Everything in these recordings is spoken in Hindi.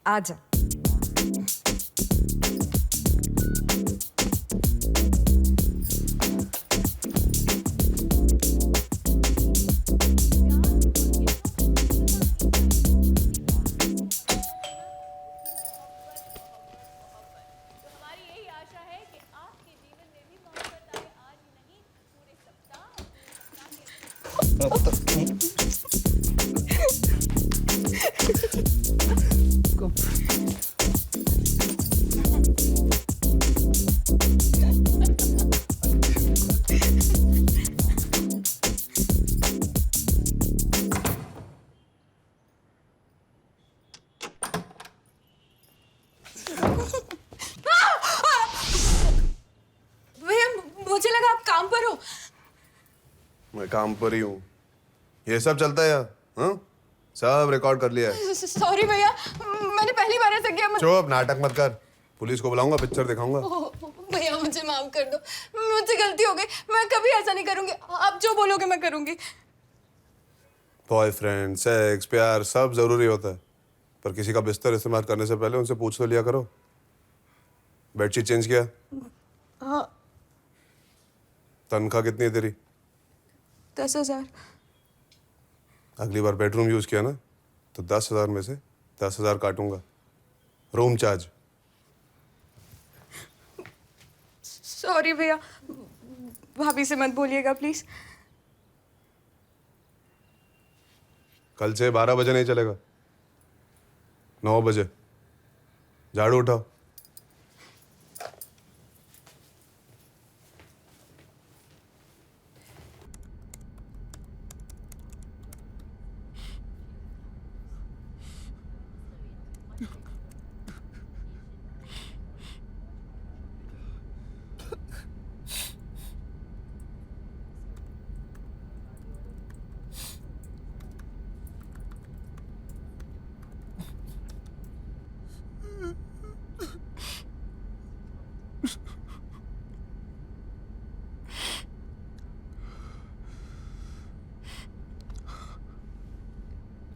आजा। भैया मुझे लगा आप काम पर हो। मैं काम पर ही हूँ। ये सब चलता है यार, हाँ? सब रिकॉर्ड कर लिया है। सॉरी भैया, मैंने पहली बार ऐसा किया। चुप, नाटक मत कर। पुलिस को बुलाऊंगा, पिक्चर दिखाऊंगा। भैया मुझे माफ कर दो, मुझसे गलती हो गई। मैं कभी ऐसा नहीं करूंगी। आप जो बोलोगे मैं करूंगी। बॉयफ्रेंड, सेक्स, प्यार सब जरूरी होता है, पर किसी का बिस्तर इस्तेमाल करने से पहले उनसे पूछ तो लिया करो। बेडशीट चेंज किया? हाँ। तनख्वाह कितनी है तेरी? 10,000। अगली बार बेडरूम यूज किया ना तो 10,000 में से 10,000 काटूंगा। Room charge. सॉरी भैया, भाभी से मत बोलिएगा प्लीज। कल से 12 बजे नहीं चलेगा, 9 बजे। झाड़ू उठाओ।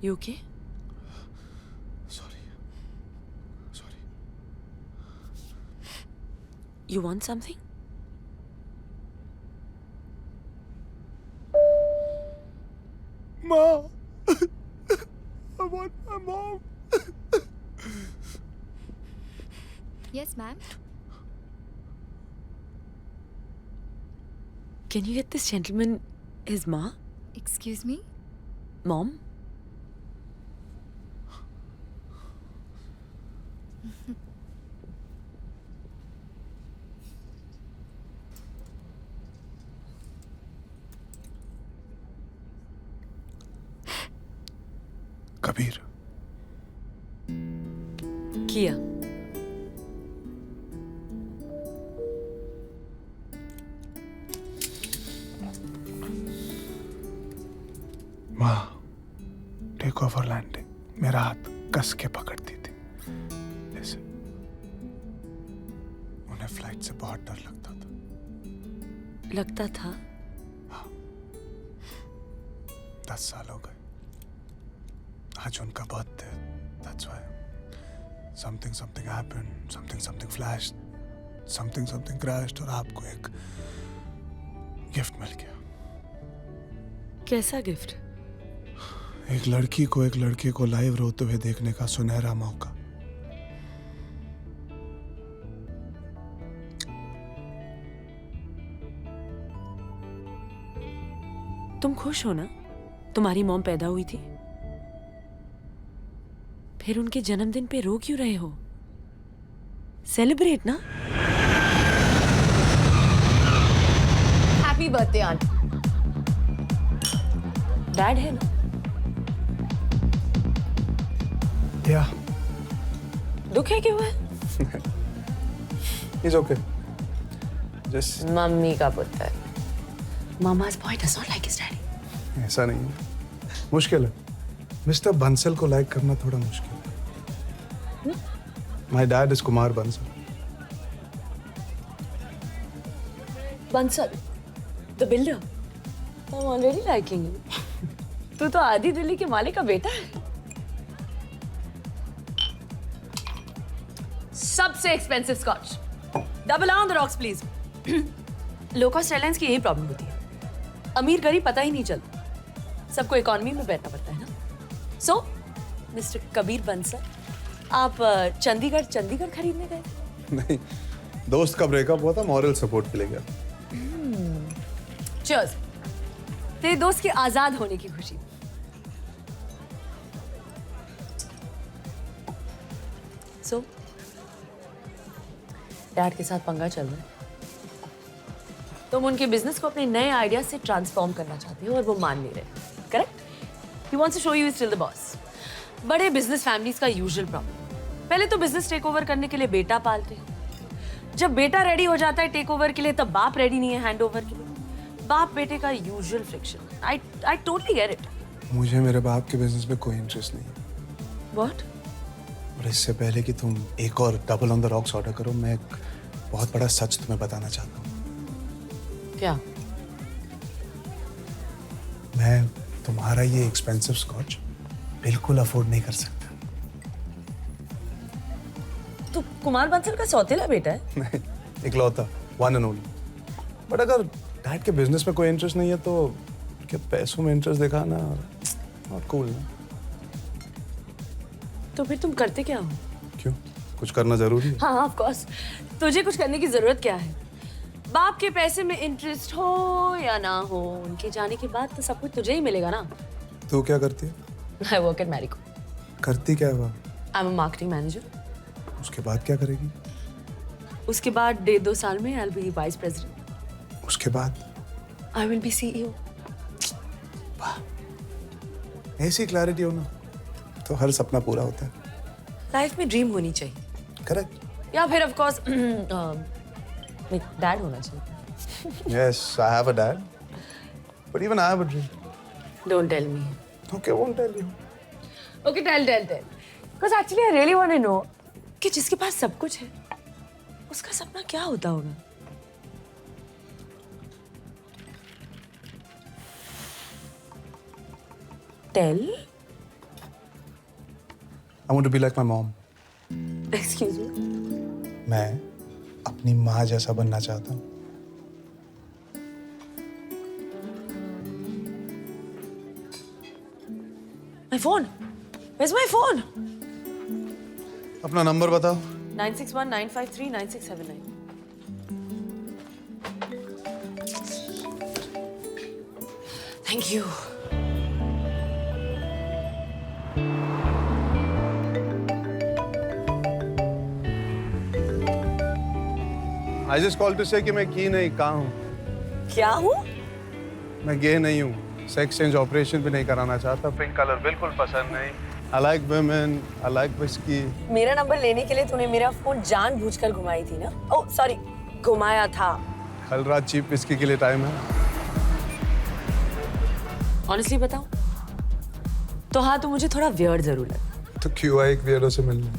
You okay? Sorry. You want something? Ma, I want my mom. Yes, ma'am. Can you get this gentleman his ma? Excuse me? Mom? Kabir. किया। माँ, टेक ओवर लैंडिंग मेरा हाथ कस के पकड़ती थी ऐसे। उन्हें फ्लाइट से बहुत डर लगता था। लगता था? 10 साल हो गए। आज उनका birthday, that's why something happened, something flashed, something crashed और आपको एक गिफ्ट मिल गया। कैसा गिफ्ट? एक लड़की को एक लड़के को लाइव रोते हुए देखने का सुनहरा मौका। तुम खुश हो ना? तुम्हारी मॉम पैदा हुई थी, फिर उनके जन्मदिन पे रो क्यों रहे हो? सेलिब्रेट ना। Happy birthday aunt. डैड है ना? या दुख है क्यों है? It's okay. जस्ट मम्मी का पुत्र। Mama's boy does not like his daddy. ऐसा नहीं है, मुश्किल है। मिस्टर बंसल को लाइक करना थोड़ा मुश्किल है। My dad is Kumar Bansal. Bansal, the builder. I'm already liking you. तू तो आधी दिल्ली के मालिक का बेटा है। सबसे expensive scotch. Double on the rocks please. Low cost airlines की यही प्रॉब्लम होती है, अमीर गरीब पता ही नहीं चलता, सबको इकोनॉमी में बैठना पड़ता है ना। सो मिस्टर कबीर बंसल, आप चंडीगढ़ खरीदने गए? नहीं, दोस्त का ब्रेकअप हुआ था, मॉरल सपोर्ट के लिए गया। चीयर्स। तेरे दोस्त के आजाद होने की खुशी। सो डैड के साथ पंगा चल रहा है, तुम उनके बिजनेस को अपने नए आइडिया से ट्रांसफॉर्म करना चाहते हो और वो मान नहीं रहे, correct? He wants to show you still the boss. बड़े बिजनेस फैमिलीज का यूजुअल प्रॉब्लम, पहले तो बिजनेस टेक ओवर करने के लिए बेटा पालते हैं, जब बेटा रेडी हो जाता है टेक ओवर के लिए तब बाप रेडी नहीं है हैंड ओवर के लिए। बाप बेटे का usual friction. I totally get it. मुझे मेरे बाप के बिजनेस में कोई इंटरेस्ट नहीं है। व्हाट? और इससे पहले कि तुम एक और double on the rocks order करो, मैं एक बहुत बड़ा सच तुम्हें बताना चाहता हूँ। क्या? मैं तुम्हारा ये एक्सपेंसिव स्कॉच बिल्कुल अफोर्ड नहीं कर सकता। तू कुमार बंसल का सौतेला बेटा है? नहीं, इकलौता, वन एंड ओनली। बट अगर डैड के बिजनेस में कोई इंटरेस्ट नहीं है तो क्या पैसों में इंटरेस्ट दिखाना नॉट कूल ना। तो फिर तुम करते क्या हो? क्यों, कुछ करना जरूरी है? हाँ ऑफ कोर्स, तुझे कुछ करने की जरूरत क्या है? बाप के पैसे में इंटरेस्ट हो या ना हो, उनके जाने के बाद तो सब कुछ तुझे ही मिलेगा ना। तू क्या करती है? I work at Marico. करती क्या है वो? I am a marketing manager. उसके बाद क्या करेगी? उसके बाद 1.5-2 साल में I will be vice president. उसके बाद आई विल बी सीईओ। ऐसी क्लैरिटी हो ना तो हर सपना पूरा होता है। लाइफ में ड्रीम होनी चाहिए। करेक्ट। या फिर ऑफ कोर्स डैड होना चाहिए। Yes, I have a dad. But even I have a dream. Don't tell me. Okay, won't tell you. Okay tell because actually I really want to know कि जिसके पास सब कुछ है उसका सपना क्या होता होगा। Tell. I want to be like my mom. Excuse me. मैं अपनी माँ जैसा बनना चाहता हूँ। My phone, where's my phone? अपना नंबर बताओ। 9619539679। Thank you. I just called to say कि मैं की नहीं, कहाँ हूँ। क्या हूँ? मैं गे नहीं हूँ, सेक्स चेंज ऑपरेशन भी नहीं कराना चाहता, पिंक कलर बिल्कुल पसंद नहीं। I like women, I like whiskey. मेरा नंबर लेने के लिए तूने मेरा फोन जानबूझकर घुमाई थी ना? ओह सॉरी, घुमाया था। कल रात चीप विस्की के लिए टाइम है। ऑनेस्टली बताऊं तो हाँ, तो मुझे थोड़ा वियर्ड जरूर लगा। तो क्यों आए एक वियर्डो से मिलने?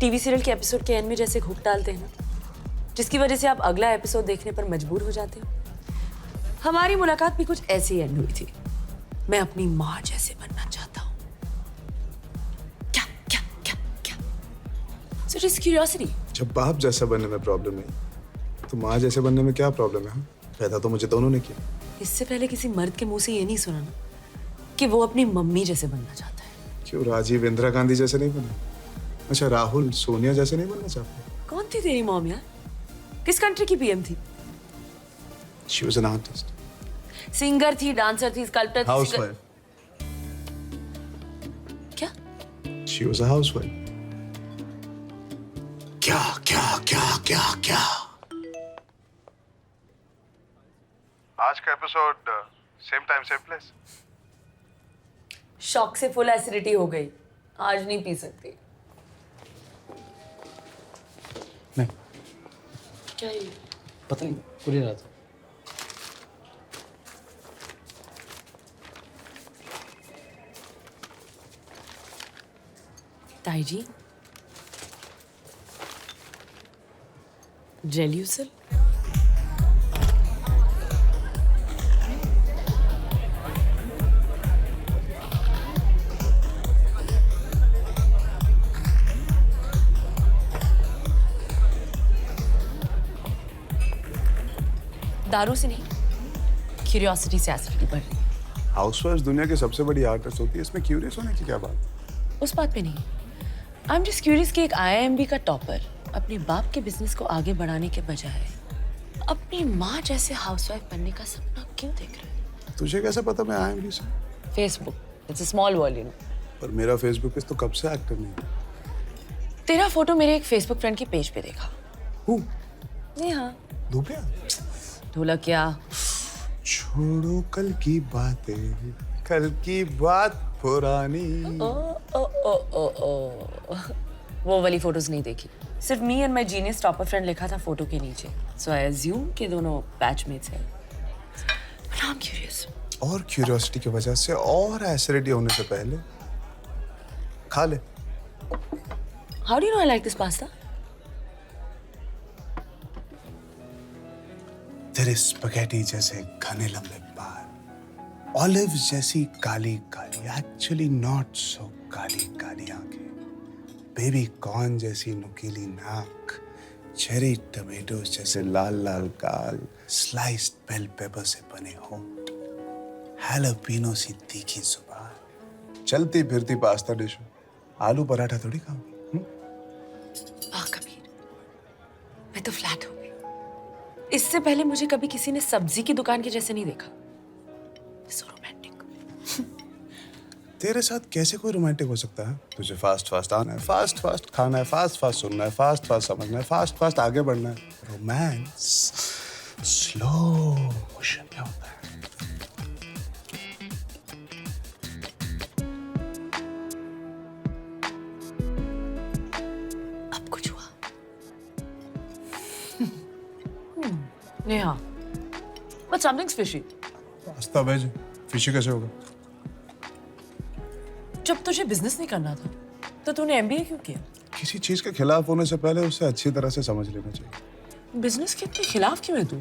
टीवी सीरियल के एपिसोड के एंड में जैसे हुक डालते हैं ना, जिसकी वजह से आप अगला एपिसोड देखने पर मजबूर हो जाते हो। हमारी मुलाकात भी कुछ ऐसी ही एंड हुई थी। मैं अपनी माँ जैसे बनना चाहता हूँ। क्या क्या क्या क्या? So just curiosity. जब बाप जैसा बनने में प्रॉब्लम नहीं तो माँ जैसे बनने में क्या प्रॉब्लम है? पैदा तो मुझे दोनों ने किया। इससे पहले किसी मर्द के मुंह से ये नहीं सुना ना कि वो अपनी मम्मी जैसे बनना चाहता है। क्यों, राजीव इंदिरा गांधी जैसे नहीं बना? अच्छा, राहुल सोनिया जैसे नहीं बनना चाहते? कौन थी तेरी मॉम यार? किस कंट्री की पीएम थी? She was an artist. Singer थी, डांसर थी, स्कल्पटर थी। Housewife. क्या? She was a housewife. क्या क्या क्या क्या क्या? आज का episode same time same place. Shock से फुल एसिडिटी हो गई, आज नहीं पी सकती। नहीं, क्या ये? पता नहीं, कुरियर आया था। ताई जी, जेल्यूसल? दारू से नहीं, क्यूरियोसिटी से एसिडिटी बढ़ रही है। हाउसवाइफ दुनिया की सबसे बड़ी आर्टिस्ट होती है, इसमें क्यूरियस होने की क्या बात? उस बात पे नहीं, आई एम जस्ट क्यूरियस कि एक IIMB का टॉपर अपने बाप के बिजनेस को आगे बढ़ाने के बजाय अपनी माँ जैसे हाउसवाइफ बनने का सपना क्यों देख रहे हैं? तुझे कैसे पता मैं IIMB से? Facebook, it's a small world, you know. पर मेरा फेसबुक पेज तो कब से एक्टिव नहीं। तेरा फोटो मेरे एक फेसबुक फ्रेंड के पेज पे देखा। हूँ नेहा। धूपिया? ढोलकिया। छोड़ो कल की बातें, कल की बात पुरानी। ओ ओ ओ ओ ओ वो वाली फोटोज नहीं देखी, सिर्फ me and my genius topper friend लिखा था फोटो के नीचे, सो आई अज्यूम कि दोनों बैचमेट्स हैं। But I am curious. और क्यूरियोसिटी की वजह से और एसिडिटी होने से पहले खा ले। How do you know I like this pasta? तेरे स्पगेटी जैसे घने लंबे बाल, ऑलिव जैसी Kali Kali, actually not so Kali Kali आंखें, बेबी कॉर्न जैसी नुकीली नाक, चेरी टमेटोज जैसे लाल लाल गाल, स्लाइस्ड बेल पेपर से बने होंठ, हैलोपिनो सी तीखी जुबान, चलती फिरती पास्ता डिश, आलू पराठा थोड़ी खाऊंगी। कबीर, मैं तो फ्लैट हो गई। इससे पहले मुझे कभी किसी ने सब्जी की दुकान के जैसे नहीं देखा। So romantic. तेरे साथ कैसे कोई रोमांटिक हो सकता है? तुझे फास्ट फास्ट आना है, फास्ट फास्ट खाना है, फास्ट फास्ट सुनना है, फास्ट फास्ट समझना है, फास्ट फास्ट आगे बढ़ना है। रोमांस स्लो मोशन में होता है। अब कुछ हुआ? Neha, but something's fishy. Pasta veg, fishy कैसे होगा? जब तुझे बिजनेस नहीं करना था, तो तूने MBA क्यों किया? किसी चीज के खिलाफ होने से पहले उसे अच्छी तरह से समझ लेना चाहिए। बिजनेस के इतने खिलाफ क्यों है तू?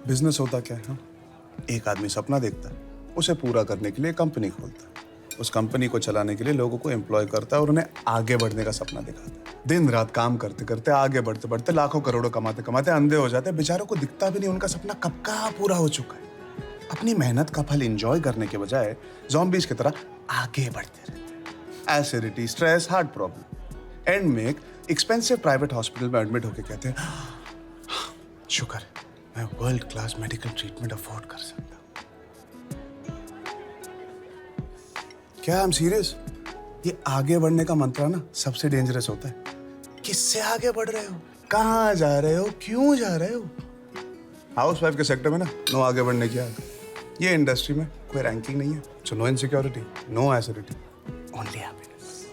बिजनेस होता क्या है? एक आदमी सपना देखता है, उसे पूरा करने के लिए कंपनी खोलता है, उस कंपनी को चलाने के लिए लोगों को एम्प्लॉय करता है और उन्हें आगे बढ़ने का सपना दिखाता है। दिन रात काम करते करते, आगे बढ़ते बढ़ते, लाखों करोड़ों कमाते कमाते अंधे हो जाते हैं। बेचारों को दिखता भी नहीं उनका सपना कब का पूरा हो चुका है। अपनी मेहनत का फल एंजॉय करने के बजाय ज़ॉम्बीज की तरह आगे बढ़ते रहते हैं। Acidity, stress, heart problem, and में एक एक्सपेंसिव प्राइवेट हॉस्पिटल में एडमिट होकर कहते हैं, शुक्र है मैं world class medical treatment afford कर सकता हूं। क्या आई एम सीरियस? ये आगे बढ़ने का मंत्र ना सबसे डेंजरस होता है। किससे आगे बढ़ रहे हो, कहाँ जा रहे हो, क्यों जा रहे हो? हाउसवाइफ के सेक्टर में ना नो आगे बढ़ने की आग। ये इंडस्ट्री में कोई रैंकिंग नहीं है। So no insecurity, no acidity, only happiness.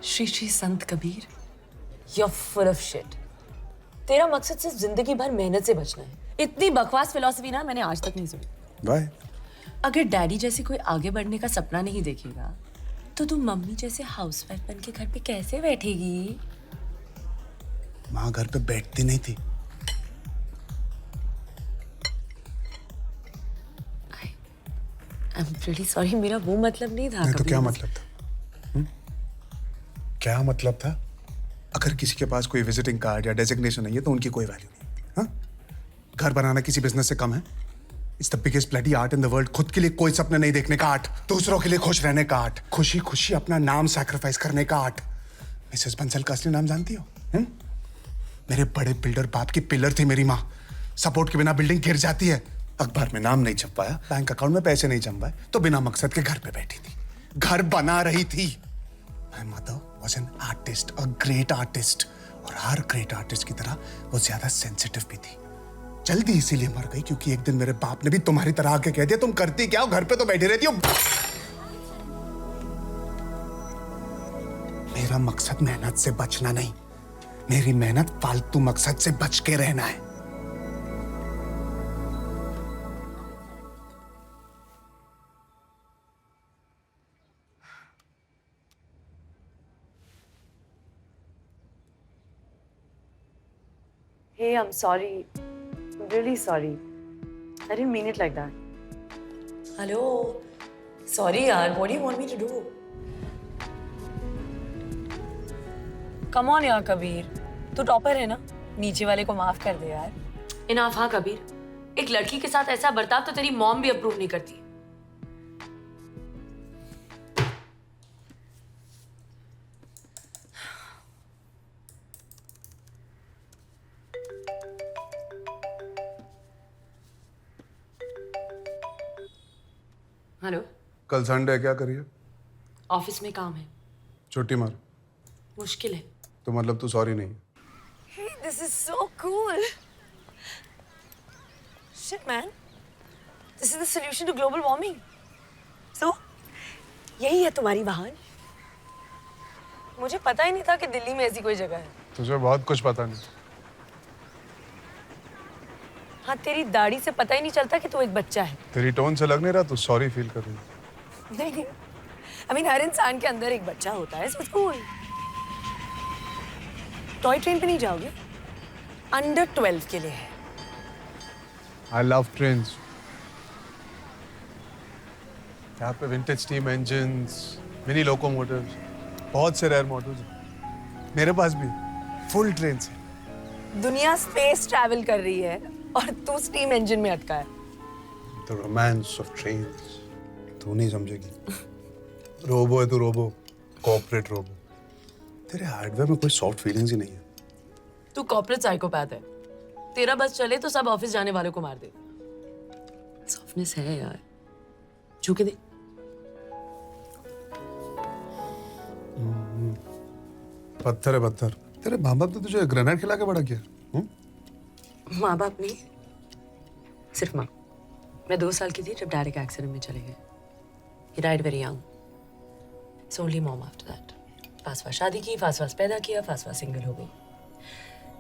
Shri Shri Sant Kabir, you're full of shit. तेरा मकसद सिर्फ जिंदगी भर मेहनत से बचना है। इतनी बकवास फिलॉसफी ना मैंने आज तक नहीं सुनी। बाय। अगर डैडी जैसे कोई आगे बढ़ने का सपना नहीं देखेगा, तो तू मम्मी जैसे हाउसवाइफ बन के घर पे कैसे बैठेगी? माँ घर पे बैठती नहीं थी। I'm really sorry, मेरा वो मतलब नहीं था। नहीं तो कभी क्या भी। मतलब था? क्या मतलब था? अगर किसी के पास कोई विजिटिंग कार्ड या डेजिग्नेशन नहीं है तो उनकी कोई वैल्यू नहीं। हाँ? घर बनाना किसी बिजनेस से कम है? It's the biggest bloody art in the world. खुद के लिए कोई सपने नहीं देखने का आर्ट, दूसरों के लिए खुश रहने का आर्ट, खुशी खुशी अपना नाम सैक्रिफाइस करने का आर्ट। मिसेस बंसल का असली नाम जानती हो? मेरे बड़े बिल्डर बाप की पिलर थी मेरी माँ। सपोर्ट के बिना बिल्डिंग गिर जाती है। अखबार में नाम नहीं छप पाया, बैंक अकाउंट में पैसे नहीं जम पाए, तो बिना मकसद के घर पे बैठी थी, घर बना रही थी। My mother was an artist, a great artist, और हर ग्रेट आर्टिस्ट की तरह वो ज्यादा सेंसिटिव भी थी। जल्दी इसीलिए मर गई क्योंकि एक दिन मेरे बाप ने भी तुम्हारी तरह आके कह दिया, तुम करती क्या हो, घर पे तो बैठी रहती हो। मेरा मकसद मेहनत से बचना नहीं, मेरी मेहनत फालतू मकसद से बच के रहना है। Hey, I'm sorry. I'm really sorry. I didn't mean it like that. Hello. Sorry, yaar. What do you want me to do? Come on, yaar, Kabir. तू टॉपर है ना? नीचे वाले को माफ कर दे यार। इनाफ हाँ कबीर, एक लड़की के साथ ऐसा बर्ताव तो तेरी मॉम भी अप्रूव नहीं करती। हेलो, कल संडे है, क्या करिए? ऑफिस में काम है। छुट्टी मार। मुश्किल है। तो मतलब तू सॉरी नहीं? Hey, this is so cool. Shit, man. This is the solution to global warming. So, यही है तुम्हारी वाहन? मुझे पता ही नहीं था कि दिल्ली में ऐसी कोई जगह है। तुझे बहुत कुछ पता नहीं। हाँ, तेरी दाढ़ी से पता ही नहीं चलता कि तू एक बच्चा है। तेरी टोन से लग नहीं रहा तू सॉरी फील कर रही है। नहीं, I mean, हर इंसान के अंदर एक बच्चा होता है, so it's cool. Toy train पे नहीं जाओगे? अंडर 12 के लिए है। I love trains. यहाँ पे vintage steam engines, mini locomotives, बहुत से रेयर मॉडल्स हैं। मेरे पास भी फुल ट्रेन है। दुनिया स्पेस ट्रैवल कर रही है और तू स्टीम इंजन में अटका है। The romance of trains. तू नहीं समझेगी। रोबो है तू, रोबो, कॉर्पोरेट रोबो। तेरे हार्डवेयर में कोई सॉफ्ट फीलिंग्स ही नहीं है। तू कॉर्पोरेट साइकोपैथ है। तेरा बस चले तो सब ऑफिस जाने वालों को मार दे। सॉफ्टनेस है यार, छू के दे। पत्थर है पत्थर। तेरे माँ बाप ने तुझे ग्रेनेड खिला के बड़ा किया। माँ बाप नहीं, सिर्फ माँ। मैं 2 साल की थी जब डैड एक एक्सीडेंट में चले गए। He died very young. It's only mom after that. Fast fast शादी की, फास्ट फास्ट पैदा किया, फास्ट फास्ट सिंगल हो गई।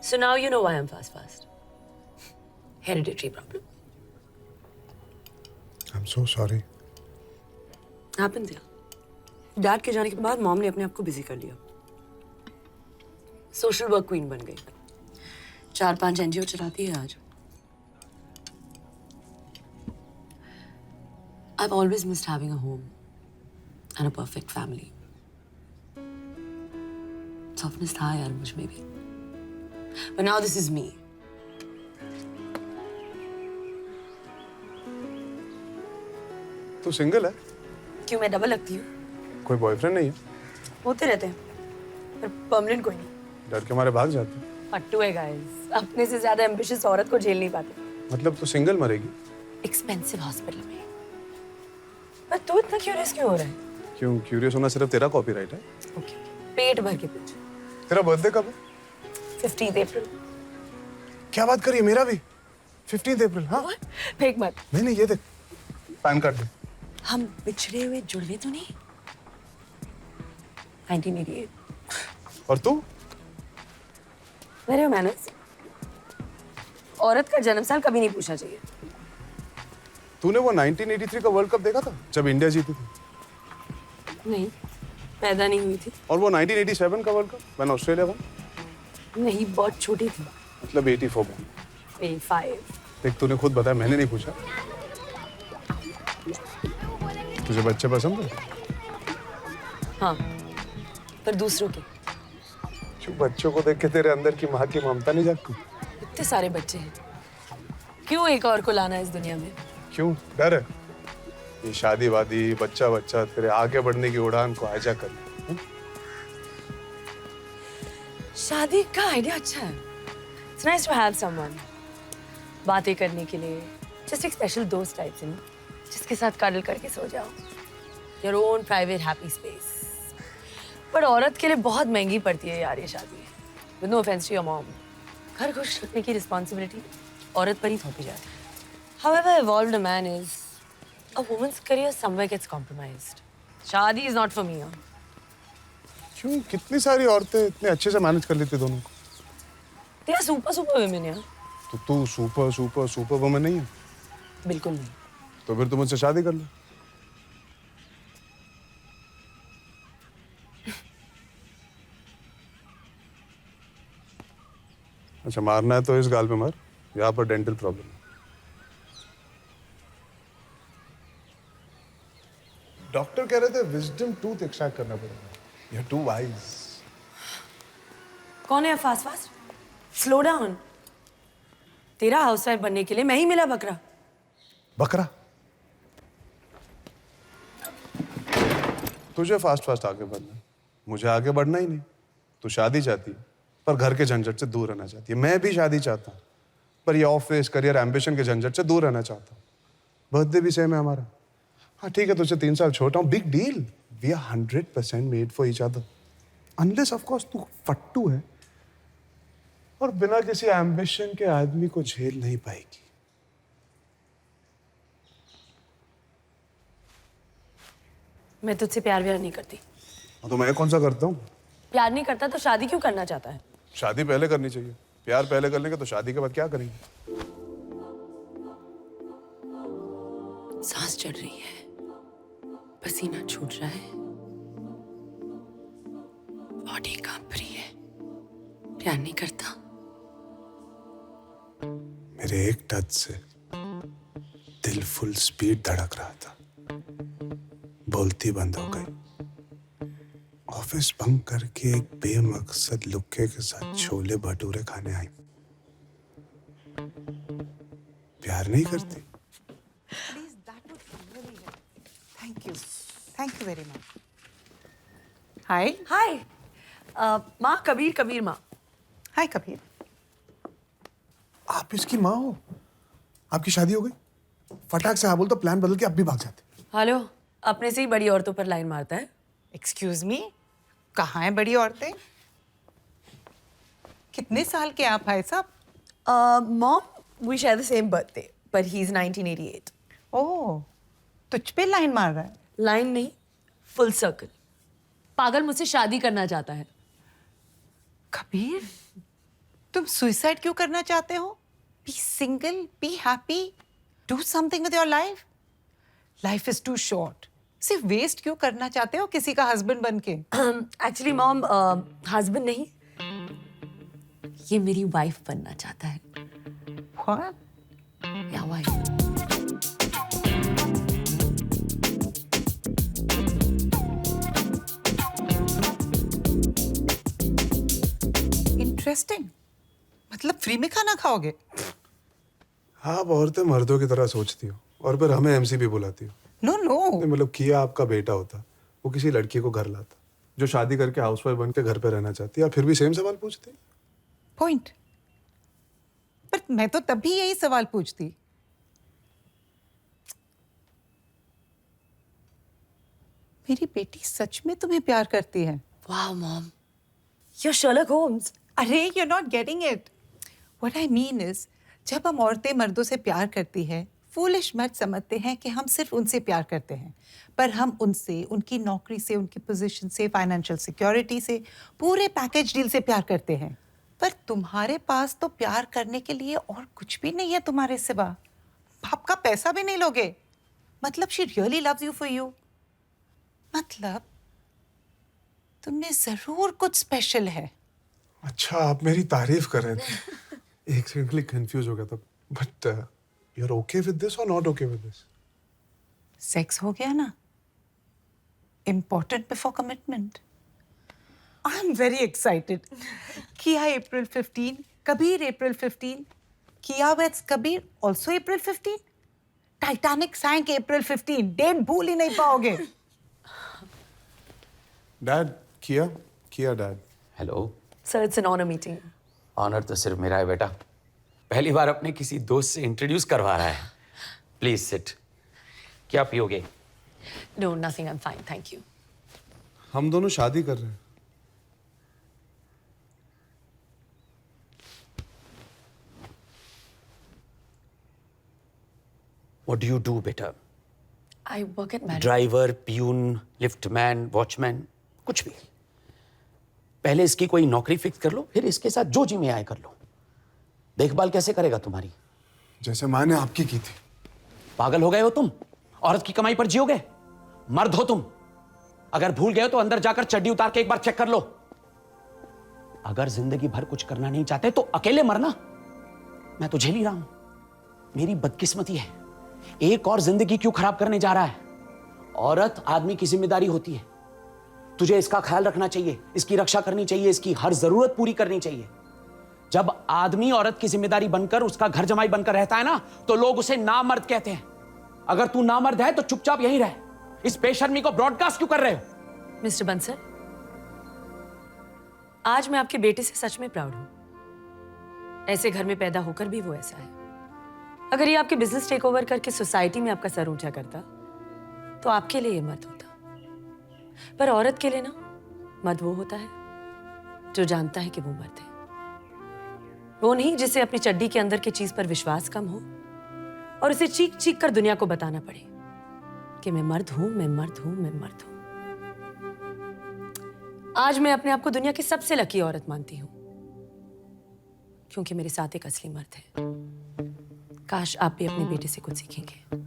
So now you know why I'm fast. Hereditary problem. I'm so sorry. Happened there. Dad के जाने के बाद मॉम ने अपने आप को बिजी कर लिया। सोशल वर्क क्वीन बन गई। 4-5 एनजीओ चलाती है आज। I've always missed having a home and a perfect family. Softness था यार मुझ में भी। But now this is me. तू सिंगल है? क्यों, मैं डबल लगती हूँ? कोई बॉयफ्रेंड नहीं है? होते रहते हैं, पर परमानेंट कोई नहीं। डर के मारे भाग जाते? पट्टू है गाइस, अपने से ज्यादा एम्बिशियस औरत को झेल नहीं पाते। मतलब तू सिंगल मरेगी? एक्सपेंसिव हॉस्पिटल में। पर तू इतना क्यूरियस क्यों हो रहा है? क्यों क्यूरियस होना सिर्फ तेरा कॉपीराइट है? ओके, पेट भर के पूछ। तेरा बर्थडे कब है? 15 अप्रैल। क्या बात करी है, मेरा भी 15 अप्रैल। हाँ फेंक मत। नहीं ये देख, पैन कार्ड दे। हम बिछड़े हुए जुड़वे तो नहीं? 1988। और तू? मेरे मैनर्स। औरत का जन्म साल कभी नहीं पूछना चाहिए। तूने वो 1983 का वर्ल्ड कप देखा था जब इंडिया जीती थी? नहीं, पैदा नहीं हुई थी। और वो 1987 का world cup when Australia won? नहीं, बहुत छोटी थी। मतलब 84 में। 85। देख तूने खुद बताया, मैंने नहीं पूछा। तुझे बच्चे पसंद है? हाँ, पर दूसरों के। क्यों, बच्चों को देख के तेरे अंदर की माँ की ममता नहीं जागती? इतने सारे बच्चे हैं, क्यों एक और को लाना है इस दुनिया में? क्यों, डर है? ये शादी वादी, बच्चा बच्चा तेरे आगे बढ़ने की उड़ान को हाईजैक कर ले। शादी का आइडिया अच्छा है। It's nice to have someone बातें करने के लिए, just एक स्पेशल दोस्त टाइप से, जिसके साथ कडल करके सो जाओ। Your own private happy space. पर औरत के लिए बहुत महंगी पड़ती है यार ये शादी। With no offense to your mom. घर खुश रखने की रिस्पॉन्सिबिलिटी औरत पर ही थोपी जाती है। However evolved a man is, a woman's career somewhere gets compromised. शादी is not for me. क्यों, कितनी सारी औरतें इतने अच्छे से मैनेज कर लेती दोनों को। तेरा सुपर वुमेन है। तो तू सुपर वुमन नहीं है? बिल्कुल नहीं। तो फिर तू मुझसे शादी कर ले। अच्छा, मारना है तो इस गाल पे मार, यहाँ पर डेंटल प्रॉब्लम है। डॉक्टर कह रहे थे विजडम टूथ एक्सट्रैक्ट करना पड़ेगा। You are too wise. कौन है फास्ट फास्ट? Slow down. तेरा हाउसवाइफ बनने के लिए मैं ही मिला बकरा। बकरा? तुझे फास्ट फास्ट आगे बढ़ना है, मुझे आगे बढ़ना ही नहीं। तू शादी चाहती है पर घर के झंझट से दूर रहना चाहती है। मैं भी शादी चाहता हूँ पर ये ऑफिस करियर एम्बिशन के झंझट से दूर रहना चाहता हूँ। बर्थडे भी सेम है हमारा। हाँ ठीक है, तुझसे 3 साल छोटा हूँ, big deal. We are 100% made for each other. Unless of course तू फट्टू है और बिना किसी एम्बिशन के आदमी को झेल नहीं पाएगी। मैं तुझसे प्यार व्यार नहीं करती। तो मैं कौन सा करता हूँ? प्यार नहीं करता तो शादी क्यों करना चाहता है? शादी पहले करनी चाहिए। प्यार पहले कर लेंगे तो शादी के बाद क्या करेंगे? सांस चढ़ रही है, पसीना छूट रहा है, बॉडी कांप रही है। प्यार नहीं करता। मेरे एक टच से दिल फुल स्पीड धड़क रहा था। बोलती बंद हो गई। ऑफिस बंक करके एक बेमकसद लुक्के के साथ छोले भटूरे खाने आई। प्यार नहीं करती? Please, that would really help. Thank you. Thank you very much. Hi. हाय माँ, कबीर कबीर माँ। Hi, Kabir. आप इसकी माँ हो? आपकी शादी हो गई? फटाक से हाँ बोल तो प्लान बदल के अब भी भाग जाते। हेलो, अपने से ही बड़ी औरतों पर लाइन मारता है। Excuse me. कहाँ हैं बड़ी औरतें? कितने साल के आप भाई साहब? Mom, we share the same birthday, but he's 1988. Oh, तुझ पे लाइन मार रहा है। लाइन नहीं, फुल सर्कल। पागल मुझसे शादी करना चाहता है। कबीर, तुम सुसाइड क्यों करना चाहते हो? Be single, be happy, do something with your life. Life is too short. सिर्फ वेस्ट क्यों करना चाहते हो किसी का हस्बैंड बन के? एक्चुअली मॉम, हस्बैंड नहीं, ये मेरी वाइफ बनना चाहता है। What? या वाइफ। इंटरेस्टिंग। मतलब फ्री में खाना खाओगे? आप औरतें मर्दों की तरह सोचती हो और फिर हमें एमसी भी बुलाती हो। No no. नहीं, मतलब किया आपका बेटा होता, वो किसी लड़की को घर लाता जो शादी करके हाउसवाइफ बन के घर पे रहना चाहती है, आप फिर भी सेम सवाल पूछते। पॉइंट। पर मैं तो तभी यही सवाल पूछती। मेरी बेटी सच में तुम्हें प्यार करती है? वाह मॉम, you're Sherlock Holmes. अरे you're not getting it. What I mean is, जब हम औरतें मर्दों से प्यार करती हैं, फूलिश मर्द समझते हैं कि हम सिर्फ उनसे प्यार करते हैं, पर हम उनसे, उनकी नौकरी से, उनकी पोजीशन से, फाइनेंशियल सिक्योरिटी से, पूरे पैकेज डील से प्यार करते हैं। पर तुम्हारे पास तो प्यार करने के लिए और कुछ भी नहीं है तुम्हारे सिवा। बाप का पैसा भी नहीं लोगे। मतलब she really loves you for you. मतलब तुमने जरूर कुछ स्पेशल है। अच्छा, आप मेरी तारीफ कर रहे थे। एक सेकंड के लिए कंफ्यूज हो गया था। But you are okay with this और not okay with this? Sex हो गया ना, important before commitment. I am very excited. Kiya April 15, Kabir April 15, Kiya with Kabir also April 15, Titanic sank April 15। Date भूल ही नहीं पाओगे। Dad, Kiya dad. Hello. Sir, it's an honor meeting. Honour तो सिर्फ मेरा है बेटा। पहली बार अपने किसी दोस्त से इंट्रोड्यूस करवा रहा है। Please sit. क्या पियोगे? No, nothing. I'm fine. Thank you. हम दोनों शादी कर रहे हैं। What do you do, बेटा? I work at Marriott. Driver, peon, liftman, watchman, कुछ भी। पहले इसकी कोई नौकरी फिक्स कर लो, फिर इसके साथ जो जी में आए कर लो। देखभाल कैसे करेगा तुम्हारी? जैसे माँ ने आपकी की थी। पागल हो गए हो तुम? औरत की कमाई पर जियोगे? मर्द हो तुम। अगर भूल गए हो तो अंदर जाकर चड्डी उतार के एक बार चेक कर लो। अगर जिंदगी भर कुछ करना नहीं चाहते तो अकेले मरना। मैं तो झेल ही रहा हूं। मेरी बदकिस्मती है। एक और जिंदगी क्यों खराब करने जा रहा है? औरत आदमी की जिम्मेदारी होती है। तुझे इसका ख्याल रखना चाहिए, इसकी रक्षा करनी चाहिए, इसकी हर जरूरत पूरी करनी चाहिए। जब आदमी औरत की जिम्मेदारी बनकर उसका घर जमाई बनकर रहता है ना, तो लोग उसे नामर्द कहते हैं। अगर तू नामर्द है तो चुपचाप यहीं रह। इस बेशर्मी को ब्रॉडकास्ट क्यों कर रहे हो? मिस्टर बंसल, आज मैं आपके बेटे से सच में प्राउड हूं। ऐसे घर में पैदा होकर भी वो ऐसा है। अगर ये आपके बिजनेस टेक ओवर करके सोसाइटी में आपका सर ऊंचा करता तो आपके लिए ये मर्द होता, पर औरत के लिए ना मर्द वो होता है जो जानता है कि वो मर्द है। वो नहीं जिसे अपनी चड्डी के अंदर की चीज पर विश्वास कम हो और उसे चीख चीख कर दुनिया को बताना पड़े कि मैं मर्द हूं, मैं मर्द हूं, मैं मर्द हूं। आज मैं अपने आप को दुनिया की सबसे लकी औरत मानती हूं, क्योंकि मेरे साथ एक असली मर्द है। काश आप भी अपने बेटे से कुछ सीखेंगे।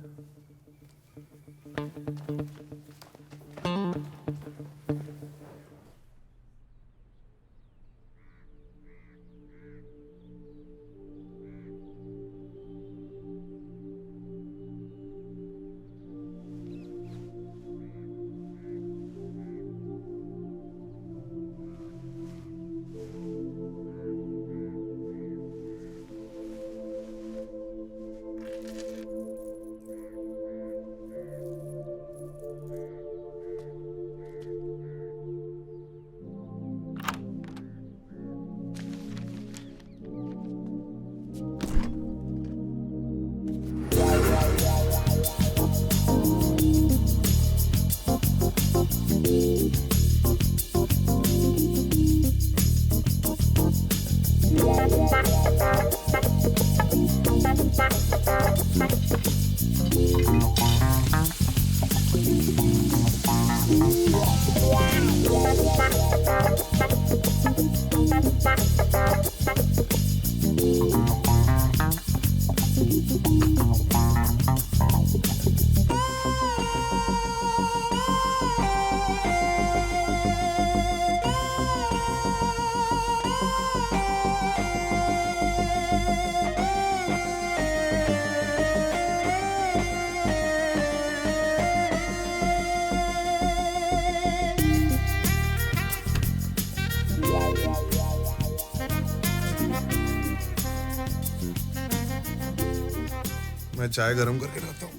मैं चाय गरम करके लाता हूँ।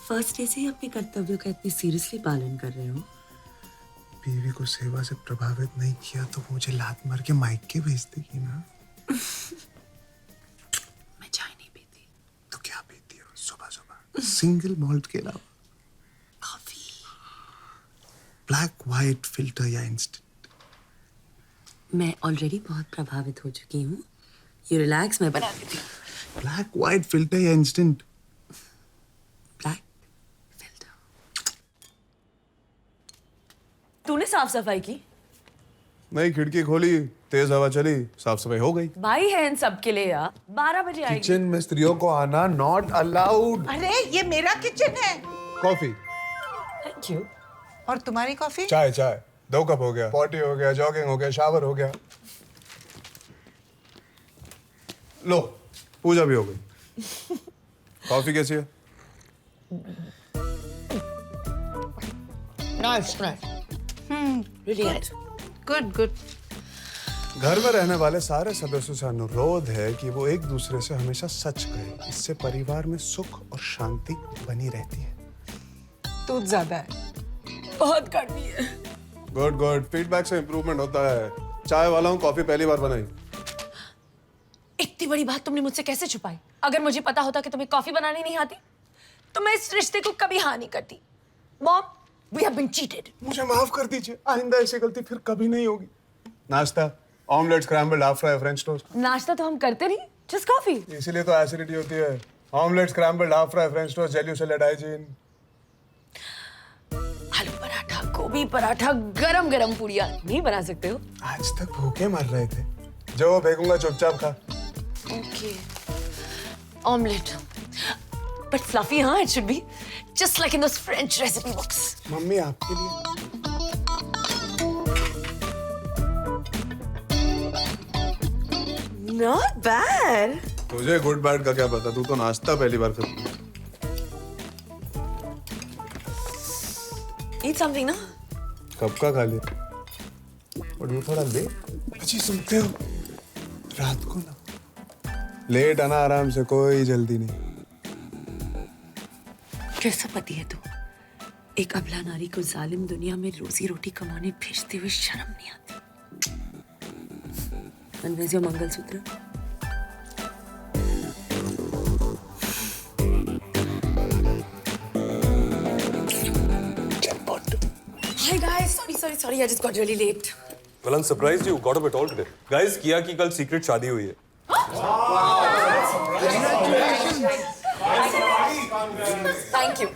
फर्स्ट डे से ही अपने कर्तव्यों का इतनी सीरियसली पालन कर रहे हो। बीवी को सेवा से प्रभावित नहीं किया तो मुझे लात मार के माइक के भेज देगी ना। मैं चाय नहीं पीती। तो क्या पीती हो सुबह सुबह? सिंगल मॉल्ट के अलावा? कॉफी। ब्लैक व्हाइट फिल्टर या इंस्टेंट? मैं ऑलरेडी बहुत प्रभावित हो चुकी हूँ। ये रिलैक्स, मैं बना देती हूँ। ब्लैक व्हाइट फिल्टर या इंस्टेंट? Black filter. तूने साफ सफाई की? नहीं, खिड़की खोली, तेज हवा चली, साफ सफाई हो गई। भाई है इन सब के लिए यार। 12 बजे आएगी। किचन में स्त्रियों को आना नॉट अलाउड। अरे ये मेरा किचन है। कॉफी। Thank you. और तुम्हारी कॉफी? चाय चाय 2 कप हो गया, पॉटी हो गया, जॉगिंग हो गया, शावर हो गया। लो, पूजा भी हो गई। कॉफी कैसी है? Nice, nice. Really nice. Good good. घर में रहने वाले सारे सदस्यों से अनुरोध है कि वो एक दूसरे से हमेशा सच कहे। इससे परिवार में सुख और शांति बनी रहती है। दूध ज्यादा है। बहुत कड़वी है। गुड गुड, फीडबैक से इंप्रूवमेंट होता है। चाय वाला हूँ, कॉफी पहली बार बनाई। इतनी बड़ी बात तुमने मुझसे कैसे छुपाई? अगर मुझे पता होता कि तुम्हें कॉफी बनानी नहीं आती तो मैं इस रिश्ते को कभी हाँ नहीं करती। Mom, we have been cheated. मुझे माफ कर दीजिए, आइंदा ऐसी गलती फिर कभी नहीं होगी। नाश्ता, omelette, scrambled, half fry, French toast. नाश्ता तो हम करते नहीं, जस्ट कॉफी। इसीलिए तो एसिडिटी होती है। Omelette, scrambled, half fry, French toast, jelly salad, hygiene. आलू पराठा, गोभी पराठा, गरम गरम पूड़ियाँ नहीं बना सकते हो? आज तक भूखे मर रहे थे। जो फेंकूंगा चुपचाप खा। ओके। ऑमलेट, बट फ्लफी, हाँ, it should be just like in those French recipe books. Mummy आपके लिए। Not bad. तुझे गुड बैड का क्या पता, तू तो नाश्ता पहली बार कर। ईट समथिंग ना। सबका खा लिया, और ये थोड़ा लेट। अजी सुनते हो, रात को ना लेट आना, आराम से, कोई जल्दी नहीं। कैसा पति है तू? एक अबला नारी को जालिम दुनिया में रोजी रोटी कमाने भेजते हुए शर्म नहीं आती? And where's your mangalsutra? Hi guys, sorry, I just got really late. Well, I'm surprised you got up at all today. Guys, किया की कल सीक्रेट शादी हुई है. Thank you.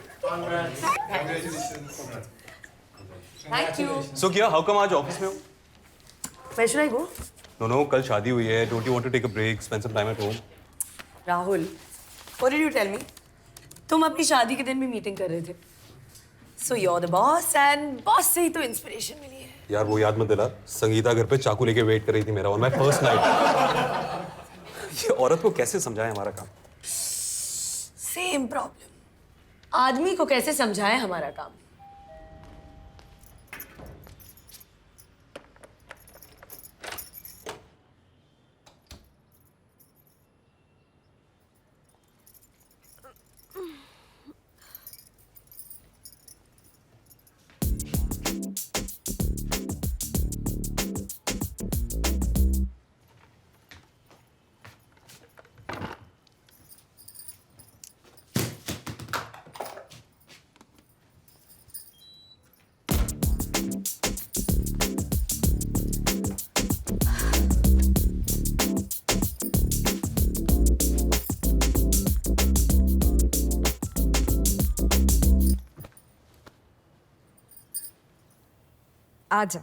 Thank you. So किया, how come आज ऑफिस में हो? Where should I go? No, कल शादी हुई है. Don't you want to take a break, spend some time at home? Rahul, what did you tell me? तुम अपनी शादी के दिन भी मीटिंग कर रहे थे. So you're the boss and boss से ही तो इंस्पिरेशन मिली है. यार वो याद मत दिला. संगीता घर पे चाकू लेके वेट कर रही थी मेरा on my first night. ये औरत को कैसे समझाएं हमारा काम? Same problem. आदमी को कैसे समझाएं हमारा काम? आजा।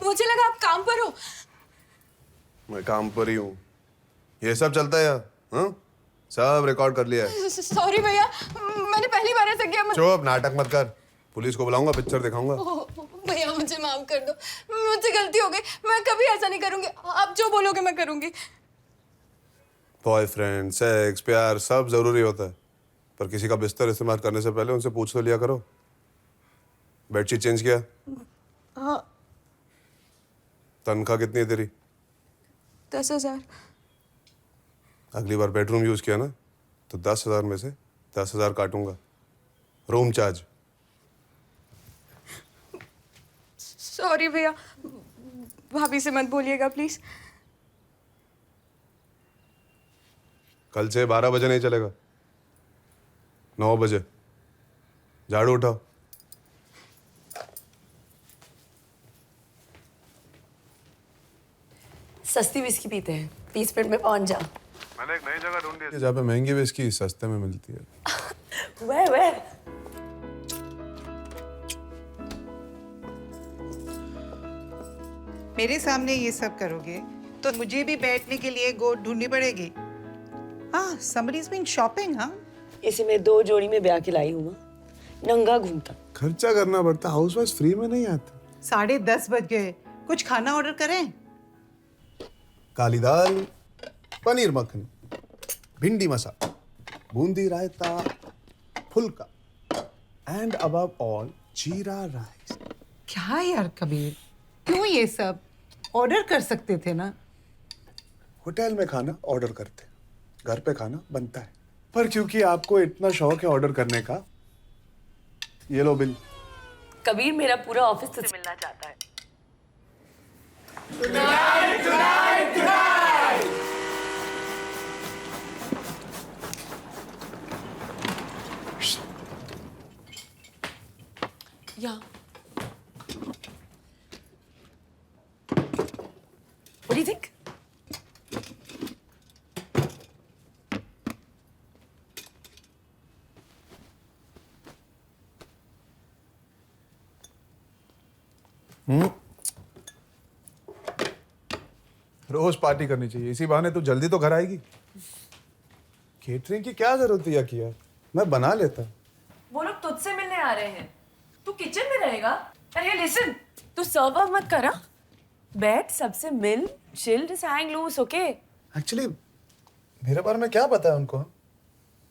मुझे लगा आप काम पर हो। मैं काम पर ही हूँ। ये सब चलता है यार, हाँ? सब रिकॉर्ड कर लिया है। सॉरी भैया, मैंने पहली बार ऐसा किया। चुप, नाटक मत कर। पुलिस को बुलाऊंगा, पिक्चर दिखाऊंगा। भैया मुझे माफ कर दो, मुझसे गलती हो गई। मैं कभी ऐसा नहीं करूंगी। आप जो बोलोगे मैं करूंगी। बॉयफ्रेंड, सेक्स, प्यार सब जरूरी होता है, पर किसी का बिस्तर इस्तेमाल करने से पहले उनसे पूछ तो लिया करो। बेडशीट चेंज किया? हाँ। तनख्वाह कितनी है तेरी? 10,000। अगली बार बेडरूम यूज किया ना तो 10,000 में से 10,000 काटूंगा। Room charge. सॉरी भैया, भाभी से मत बोलिएगा प्लीज। कल से 12 बजे नहीं चलेगा, 9 बजे। झाड़ू उठाओ। सस्ती विस्की पीते हैं, 30 मिनट में पहुंच जा। मैंने एक नई जगह ढूंढ ली जहाँ पे महंगी विस्की सस्ते में मिलती है। Where? मेरे सामने ये सब करोगे तो मुझे भी बैठने के लिए गोद ढूंढनी पड़ेगी। हाँ, somebody's been shopping, हाँ? इसी में 2 जोड़ी में ब्याह के लाई हूँ, नंगा घूमता। खर्चा करना पड़ता, हाउसवाइफ फ्री में नहीं आता। 10:30 बज गए, कुछ खाना ऑर्डर करें? काली दाल, पनीर मखनी, भिंडी मसाला, बूंदी रायता, फुल्का, एंड अबव ऑल जीरा राइस। क्या यार कबीर, क्यों ये सब? ऑर्डर कर सकते थे ना। होटल में खाना ऑर्डर करते, घर पे खाना बनता है, पर क्योंकि आपको इतना शौक है ऑर्डर करने का, ये लो बिल। कबीर मेरा पूरा ऑफिस तुझसे मिलना चाहता है। Yeah. What do you think? रोज पार्टी करनी चाहिए, इसी बहाने तू जल्दी तो घर आएगी। केटरिंग की क्या जरूरत थी किया, मैं बना लेता। वो लोग तुझसे मिलने आ रहे हैं, तू किचन में रहेगा। अरे लिसन, तू सर्व अप मत करा, बैठ सबसे मिल, chill, just hang loose, okay? Actually मेरे बारे में क्या पता है उनको?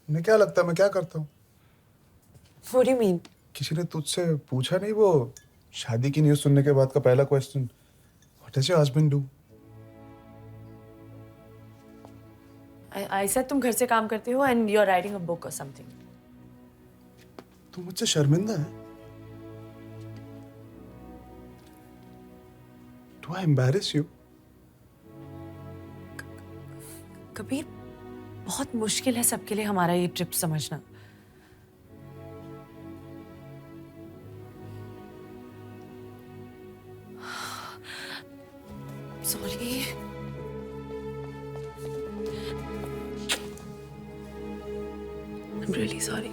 उन्हें क्या लगता है मैं क्या करता हूँ? What do you mean? किसी ने तुझसे पूछा नहीं वो शादी की न्यूज़ सुनने के बाद का पहला question, what does your husband do? I said तुम घर से काम करते हो and you're writing a book or something. तू मुझसे शर्मिंदा है? Do I embarrass you? Kabir, बहुत मुश्किल है सबके लिए हमारा ये ट्रिप समझना। Sorry. I'm really sorry.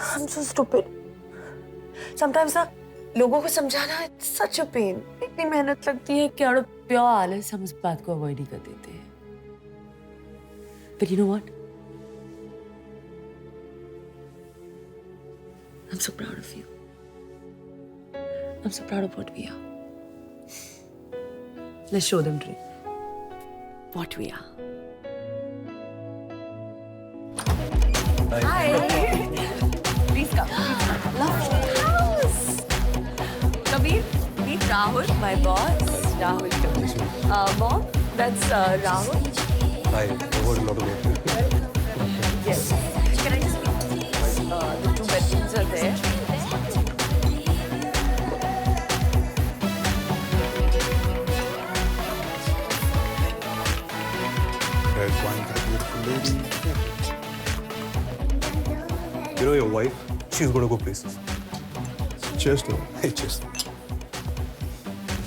I'm so stupid. Sometimes ना लोगों को समझाना it's such a pain. इतनी मेहनत लगती है कि out of pure आलस हम उस बात को avoid ही कर देते हैं. But you know what? I'm so proud of you. I'm so proud of what we are. Let's show them, Dre, what we are. Hi. Please come. Lovely house. Kabir, meet Rahul, my boss. Rahul. Mom, that's Rahul. Hi, over a lot of it. Yes. Can I just meet? The 2 bedrooms are there. Red wine, that beautiful lady. You know your wife, she's gonna go places. Cheers to her. Hey, cheers.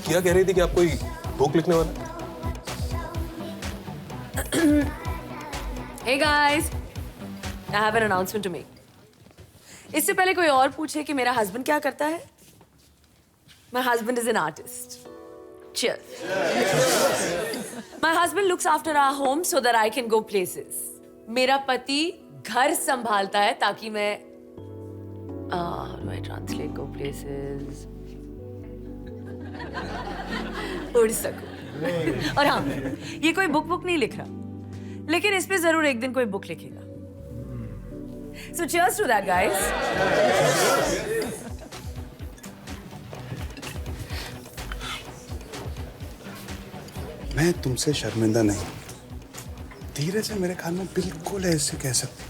क्या कह रही थी कि आप कोई बुक लिखने वाला? Hey guys, I have an announcement to make. इससे पहले कोई और पूछे कि मेरा हस्बैंड क्या करता है? My husband is an artist. Cheers. My husband looks after our home so that I can go places. मेरा पति घर संभालता है ताकि मैं how do I translate go places? उड़ सकूं। और हाँ, ये कोई बुक नहीं लिख रहा, लेकिन इस पे जरूर एक दिन कोई बुक लिखेगा। So cheers to that, guys. मैं तुमसे शर्मिंदा नहीं, धीरे से मेरे ख्याल में बिल्कुल ऐसे कह सकते,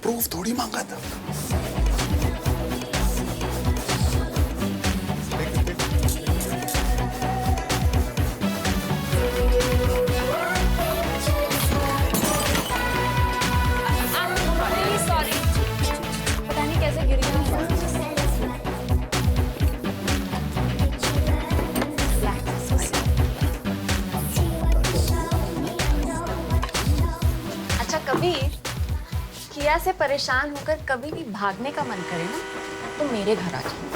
प्रूफ थोड़ी मांगा था। पता नहीं कैसे गिर गया। अच्छा कबीर, किया से परेशान होकर कभी भी भागने का मन करे ना तो मेरे घर आ जाओ।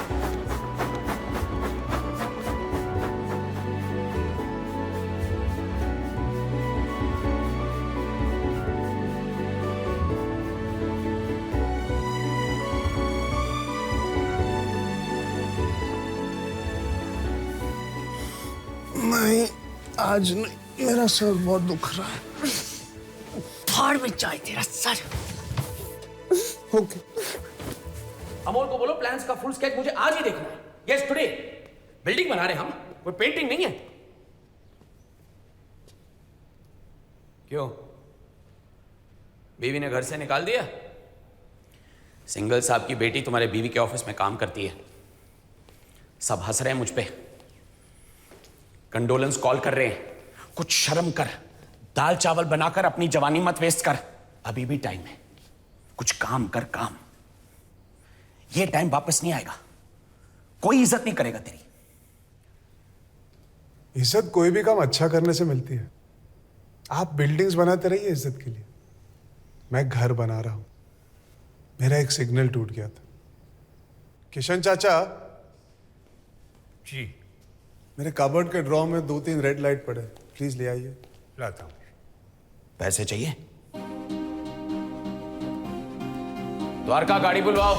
नहीं, आज नहीं, मेरा सर बहुत दुख रहा है। फाड़ में जाए तेरा सर। ओके। अमोल को बोलो प्लान्स का फुल स्केच मुझे आज ही देखना है। Yes today. बिल्डिंग बना रहे हम, कोई पेंटिंग नहीं है। क्यों? बीवी ने घर से निकाल दिया? सिंगल साहब की बेटी तुम्हारे बीवी के ऑफिस में काम करती है, सब हंस रहे हैं मुझ पे, कंडोलेंस कॉल कर रहे हैं। कुछ शर्म कर, दाल चावल बनाकर अपनी जवानी मत वेस्ट कर, अभी भी टाइम है, कुछ काम कर काम। ये टाइम वापस नहीं आएगा। कोई इज्जत नहीं करेगा तेरी। इज्जत कोई भी काम अच्छा करने से मिलती है। आप बिल्डिंग्स बनाते रहिए इज्जत के लिए, मैं घर बना रहा हूं। मेरा एक सिग्नल टूट गया था। किशन चाचा जी मेरे कबर्ड के ड्रॉ में 2-3 रेड लाइट पड़े, प्लीज ले आइए। लाता हूँ। पैसे चाहिए? द्वारका गाड़ी बुलवाओ।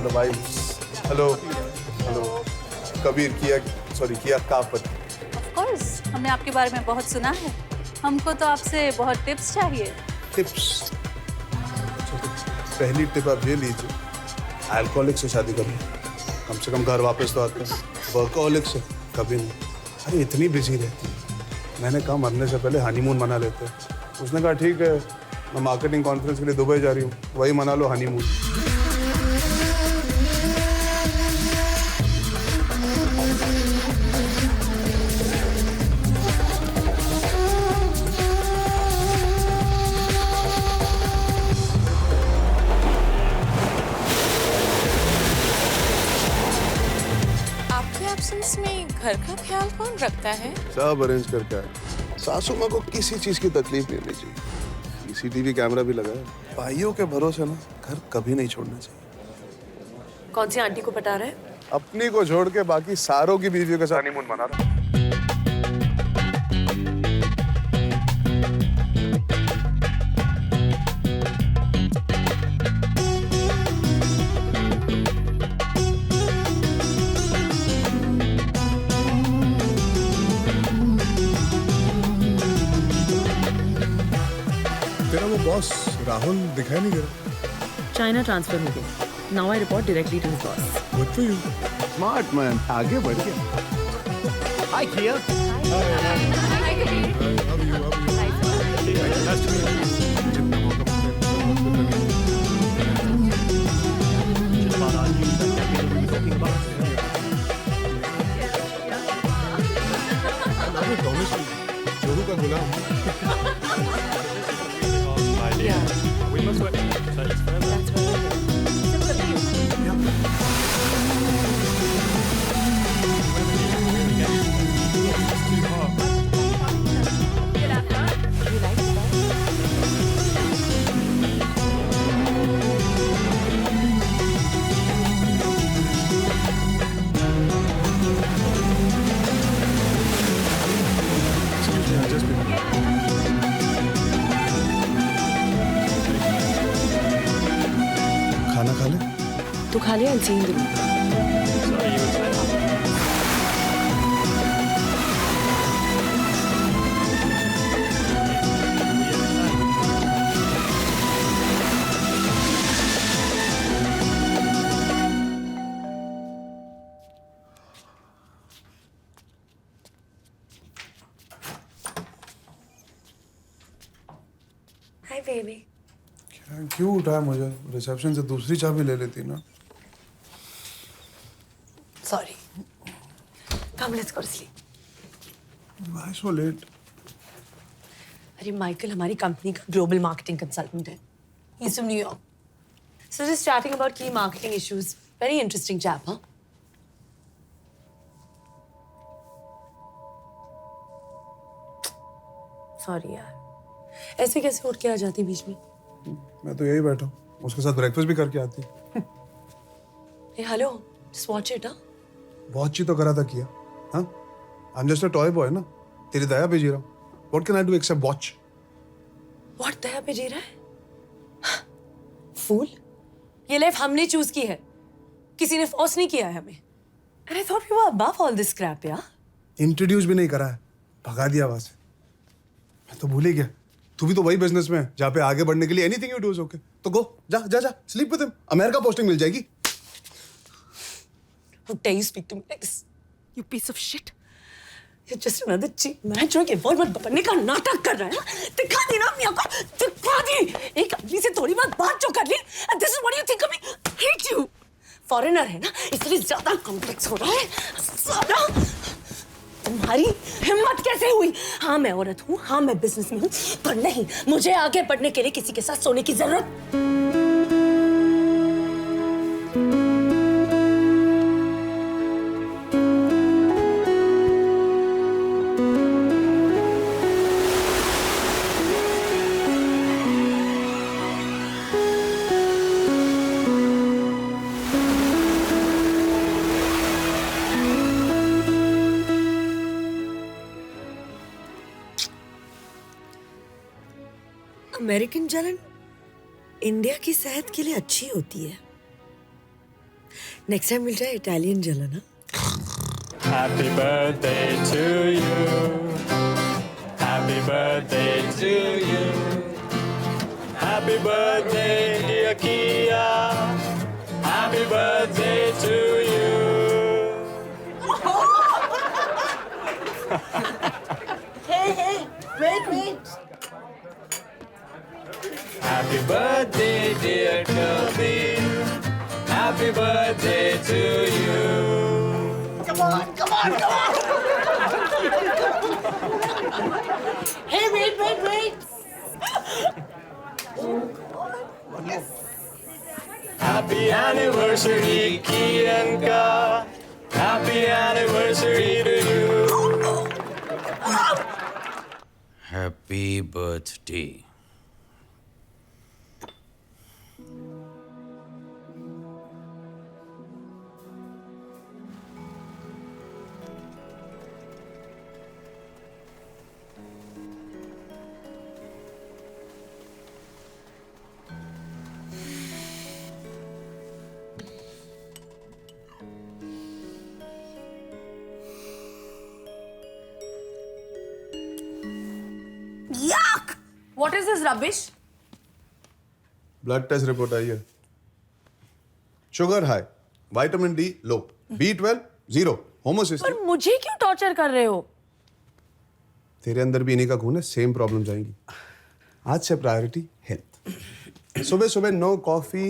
The vibes. Hello. कबीर किया कापत। Of course, हमने आपके बारे में बहुत सुना है। हमको तो आपसे बहुत टिप्स चाहिए। टिप्स? पहली टिप आप ये लीजिए, अल्कोहलिक से शादी करो, कम से कम घर वापस तो आता है। वर्कोहलिक से कभी नहीं। अरे इतनी बिजी रहती है। मैंने कहा मरने से पहले हनीमून मना लेते हैं। उसने कहा ठीक है, मैं मार्केटिंग कॉन्फ्रेंस के लिए दुबई जा रही हूँ, वही मना लो हनीमून। आपके एब्सेंस में घर का ख्याल कौन रखता है? सब अरेंज करके आए। सासू माँ को किसी चीज की तकलीफ नहीं होनी चाहिए। सीसीटीवी कैमरा भी लगा है। भाइयों के भरोसे ना घर कभी नहीं छोड़ना चाहिए। कौन सी आंटी को पटा रहा है? अपनी को छोड़ के बाकी सारों की बीवियों के साथ हनीमून मना रहा। तेरा वो बॉस राहुल दिखाई नहीं दे रहा। चाइना ट्रांसफर हो गया। Now I report directly to his boss. Good for you. Smart man, आगे बढ़ गया। हाय किया। जोरू का गुलाम। खाना खा ले। तू खा लिया? I'll see you in the room. Hi, baby. क्यों उठाया मुझे? रिसेप्शन से दूसरी चाबी ले लेती ना। Sorry. Come, let's go to sleep. Why so late? अरे माइकल हमारी कंपनी का ग्लोबल मार्केटिंग कंसल्टेंट है। He's from New York. So just chatting about key marketing issues. Very interesting chap, huh? Sorry यार। ऐसे कैसे उठ के आ जाती बीच में? मैं तो यही बैठा हूँ, उसके साथ ब्रेकफास्ट भी करके आती। Hey, hello. Just watch it, huh? बहुत चीज तो करा था किया, हाँ? I'm just a toy boy ना, तेरी दया पे जी रहा हूँ। What can I do except watch? What दया पे जी रहा है? Fool. ये लाइफ हमने चूज की है, किसी ने फोर्स नहीं किया है हमें। And I thought we were above all this crap, यार। इंट्रोड्यूस भी नहीं करा है, भगा दिया वहां से। मैं तो भूल ही गया, तू भी तो वही बिजनेस में है जहाँ पे आगे बढ़ने के लिए anything you do is okay. तो गो, जा जा जा, sleep with him, America posting मिल जाएगी। How dare you speak to me like this? You piece of shit. You're just another cheap man जो कि इन्वॉल्व बनने का नाटक कर रहा है ना? दिखा दी ना अपनी आंखों, दिखा दी। एक आदमी से थोड़ी बहुत बात जो कर ली, and this is what you think of me? Hate you. Foreigner है ना, इसलिए ज्यादा कॉम्प्लेक्स हो रहा है। ज्यादा। तुम्हारी हिम्मत कैसे हुई? हाँ मैं औरत हूँ, हाँ मैं बिजनेस में हूँ, पर नहीं, मुझे आगे बढ़ने के लिए किसी के साथ सोने की जरूरत। अमेरिकन जलन इंडिया की सेहत के लिए अच्छी होती है। नेक्स्ट टाइम मिल जाए इटालियन जलन। Happy birthday to you. Happy birthday to you. Happy birthday dear Kia. Happy birthday to you. Hey, wait. Happy birthday dear Kirby. Happy birthday to you. Come on. Hey, wait. Happy anniversary, Kianka. Happy anniversary to you. Happy birthday. Yuck! What is this rubbish? Blood test report आई है। Sugar high, vitamin D low, B12 0, homocysteine. पर मुझे क्यों टॉर्चर कर रहे हो? तेरे अंदर भी इन्हीं का खून है, सेम प्रॉब्लम जाएंगी। आज से प्रायोरिटी हेल्थ। सुबह सुबह नो कॉफी,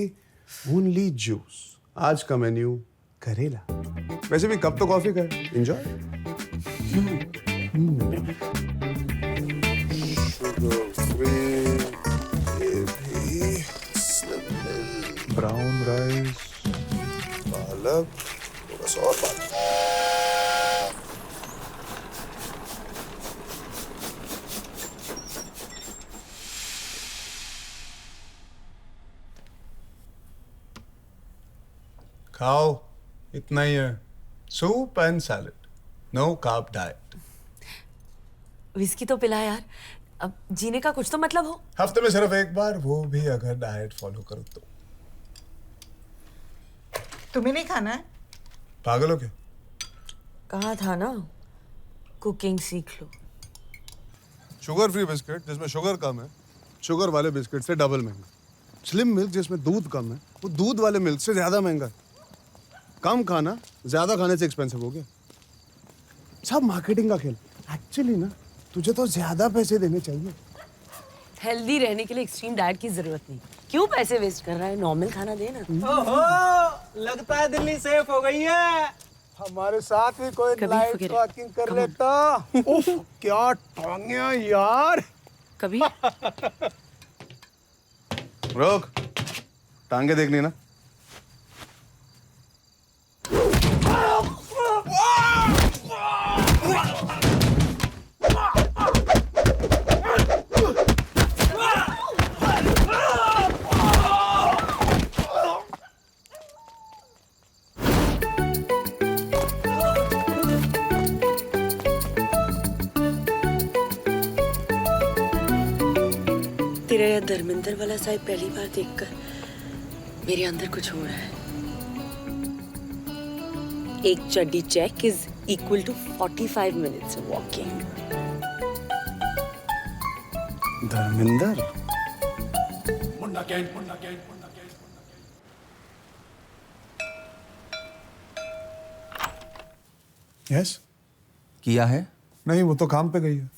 ओनली जूस। आज का मेन्यू करेला। वैसे भी कब तो कॉफी खाए, एंजॉय। ब्राउन राइस, पालक, थोड़ा सा और पालक। खाओ, इतना ही है। Soup and salad, no carb diet. Whisky तो पिला यार, अब जीने का कुछ तो मतलब हो। हफ्ते में सिर्फ एक बार, वो भी अगर डाइट फॉलो करो तो। तुम्हें नहीं खाना है? पागल हो क्या? कहा था ना, कुकिंग सीख लो। शुगर फ्री बिस्किट जिसमें शुगर कम है, शुगर वाले बिस्किट से डबल महंगा। स्लिम मिल्क जिसमें दूध कम है, वो दूध वाले मिल्क से ज्यादा महंगा है। कम खाना ज्यादा खाने से एक्सपेंसिव हो गया। सब मार्केटिंग का खेल। एक्चुअली ना, तुझे तो ज्यादा पैसे देने चाहिए। हेल्दी रहने के लिए एक्सट्रीम डाइट की जरूरत नहीं। क्यों पैसे वेस्ट कर रहा है? नॉर्मल खाना दे ना। ओहो, लगता है दिल्ली सेफ हो गई है। हमारे साथ भी कोई कभी लाइट forget it. वॉकिंग कर Come on. लेता। उफ, क्या टांगिया यार। कभी रोक, टांगे देखनी ना। तेरा यह धर्मेंद्र वाला साइड पहली बार देखकर मेरे अंदर कुछ हो रहा है। एक चड्डी check is equal to 45 minutes walking. Dharmendra, yes. किया है? नहीं, वो तो काम पे गई है।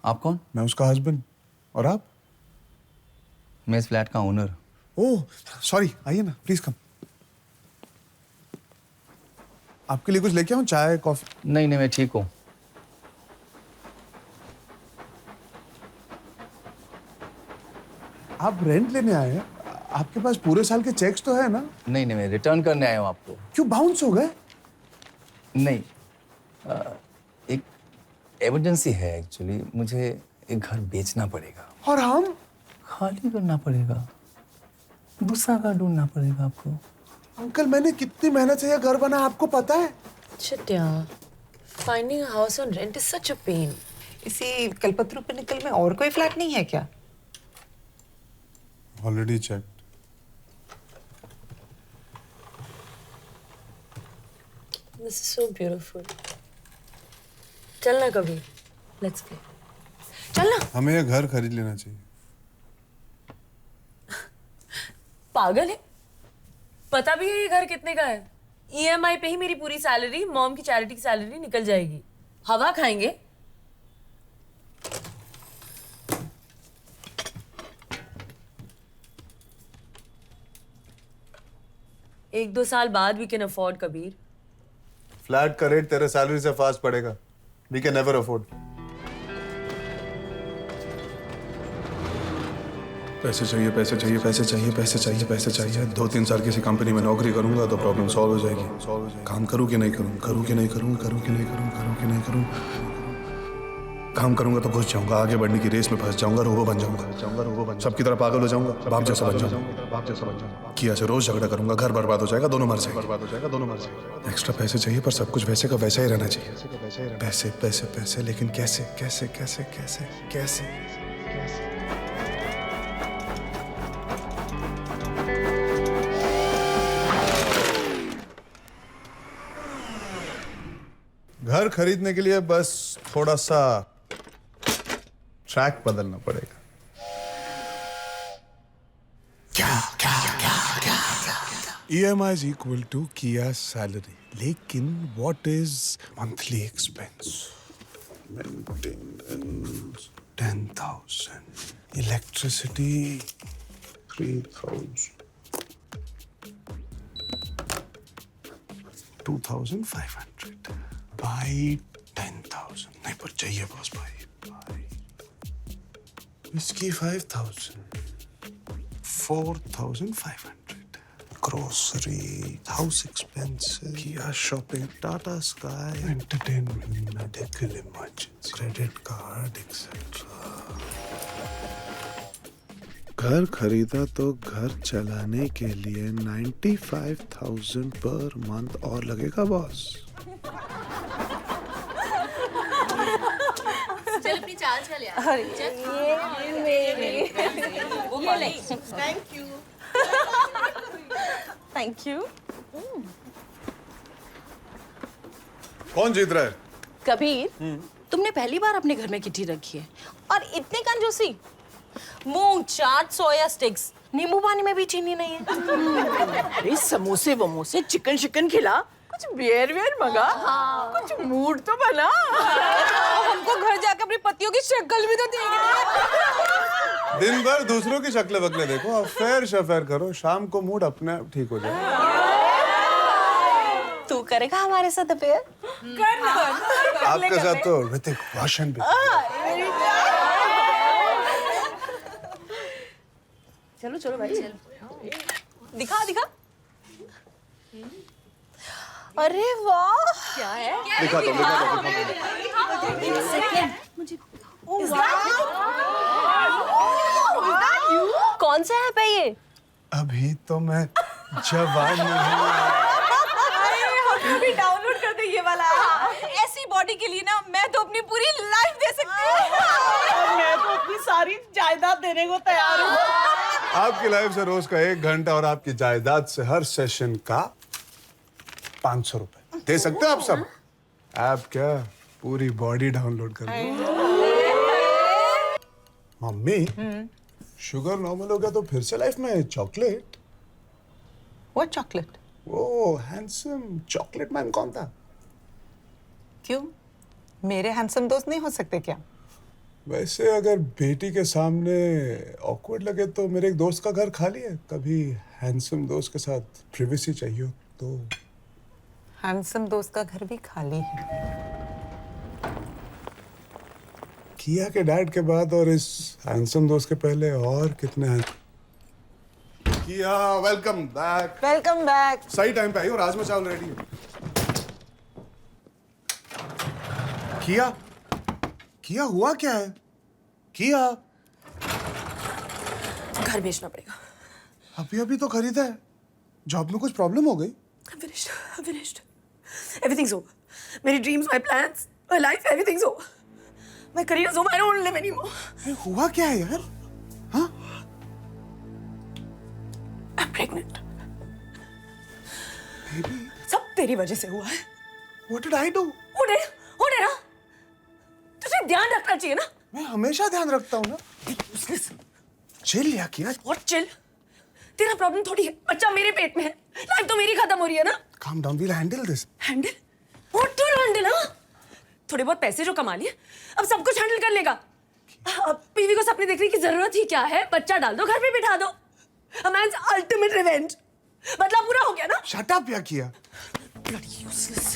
आप कौन? मैं उसका हस्बैंड। और आप? मैं इस फ्लैट का ओनर। ओह सॉरी, आइए ना, प्लीज कम। आपके लिए कुछ लेके आऊं, चाय कॉफी? नहीं नहीं, मैं ठीक हूँ। आप रेंट लेने आए हैं? आपके पास पूरे साल के चेक्स तो है ना? नहीं नहीं, मैं रिटर्न करने आया हूँ आपको। क्यों बाउंस हो गए? नहीं, एक इमरजेंसी है एक्चुअली। मुझे एक घर बेचना पड़ेगा। और हम? खाली करना पड़ेगा, दूसरा घर ढूंढना पड़ेगा आपको। अंकल, मैंने कितनी मेहनत से यह घर बना, आपको पता है? चिट्या, finding a house on rent is such a pain. इसी कलपतरू पे निकल में और कोई फ्लैट नहीं है क्या? Already check. This is so beautiful. चलना कभी, let's play. चलना। हमें यह घर खरीद लेना चाहिए। पागल है? पता भी है ये घर कितने का है? EMI पे ही मेरी पूरी सैलरी, मॉम की चैरिटी की सैलरी निकल जाएगी। हवा खाएंगे? एक दो साल बाद we can afford, Kabir. Flat का रेट तेरे सैलरी से फास्ट पड़ेगा। We can never afford. पैसे चाहिए, पैसे चाहिए, पैसे चाहिए, पैसे चाहिए, पैसे चाहिए। 2-3 साल किसी कंपनी में नौकरी करूंगा तो प्रॉब्लम सॉल्व हो जाएगी। काम करूं कि नहीं करूं, करूं कि नहीं करूं, करूं कि नहीं करूं, करूं कि नहीं करूं। काम करूंगा तो घुस जाऊंगा, आगे बढ़ने की रेस में फंस जाऊंगा, रोबो बन जाऊंगा, सबकी तरह पागल हो जाऊंगा, बाप जैसा बन जाऊंगा। किया से रोज झगड़ा करूंगा, घर बर्बाद हो जाएगा, दोनों मर जाएंगे। एक्स्ट्रा पैसे चाहिए, पर सब कुछ वैसे का वैसा ही रहना चाहिए। पैसे पैसे पैसे, लेकिन कैसे कैसे कैसे कैसे कैसे? घर खरीदने के लिए बस थोड़ा सा ट्रैक बदलना पड़ेगा। EMI is equal to Kia salary. लेकिन what is monthly expense? Maintenance 10,000. Electricity 3,000. 2,500. Buy 10,000. नहीं, पर चाहिए बॉस भाई। Whiskey 5,000. 4,500. Grocery, house expenses, Kia shopping, Tata Sky, entertainment, medical emergency, credit card, etc. घर खरीदा तो घर चलाने के लिए 95,000 पर मंथ और लगेगा बॉस। चल अपनी चाल चल यार। Thank you. कौन जीत रहा है? कबीर, तुमने पहली बार अपने घर में किटी रखी है और इतनी कंजूसी। मूंग चाट, सोया स्टिक्स, नींबू पानी में भी चीनी नहीं है। अरे समोसे वमोसे, चिकन शिकन खिला, कुछ बियर वियर मंगा, कुछ मूड तो बना। हमको घर जाकर अपनी पतियों की शक्ल भी तो देखनी। दिन भर दूसरों की शक्ल वक्ल देखो, अफेयर शफेयर करो, शाम को मूड अपने आप ठीक हो जाए। तू करेगा हमारे साथ अफेयर? आपके साथ तो ऋतिक रोशन भी। चलो चलो भाई, चलो। दिखा दिखा। अरे वाह, क्या है? दिखा दो। कौन सा ऐप है ये? अभी तो मैं जवान नहीं। हम भी डाउनलोड कर दे ये वाला। ऐसी बॉडी के लिए ना मैं तो अपनी पूरी लाइफ दे सकती हूँ। मैं तो अपनी सारी जायदाद देने को तैयार हूँ। आपकी लाइफ से रोज का 1 घंटा और आपकी जायदाद से हर सेशन का 500 रुपए दे सकते हो आप सब। आप क्या पूरी बॉडी डाउनलोड कर लो। मम्मी शुगर नॉर्मल हो गया तो फिर से लाइफ में चॉकलेट? वो चॉकलेट वो हैंडसम चॉकलेट मैन कौन था? क्यों? मेरे हैंडसम दोस्त नहीं हो सकते क्या? वैसे अगर बेटी के सामने ऑकवर्ड लगे तो मेरे एक दोस्त का घर खाली है, कभी हैंडसम दोस्त के साथ प्रिवेसी चाहिए हो तो। हैंडसम दोस्त का घर भी खाली है। किया के डैड के बाद और इस हैंडसम दोस्त के पहले और कितने हैं? किया वेलकम बैक। Welcome back. सही टाइम पे आई हो, राजमा चावल रेडी है। किया किया हुआ क्या है? किया घर बेचना पड़ेगा। अभी अभी तो खरीदा है, जॉब में कुछ प्रॉब्लम हो गई? I'm finished. Everything's over. मेरी dreams, my plans, my life, everything's over. My career's over. I don't want to live anymore. हुआ क्या है यार? हाँ? I'm pregnant. Baby, सब तेरी वजह से हुआ है। what did I do? हो ना? तुझे ध्यान रखना चाहिए ना? मैं हमेशा ध्यान रखता हूँ ना। चिल या किया? और चिल? तेरा प्रॉब्लम थोड़ी है, बच्चा मेरे पेट में है, लाइफ तो मेरी खत्म हो रही है ना? Calm down, we'll handle this. Handle? What to handle, हाँ? थोड़े बहुत पैसे जो कमा लिए, अब सब कुछ हैंडल कर लेगा। अब बीवी को सपने देखने की जरूरत ही क्या है? बच्चा डाल दो, घर पे बिठा दो। A man's ultimate revenge. बदला पूरा हो गया ना? Shut up या किया? Bloody useless.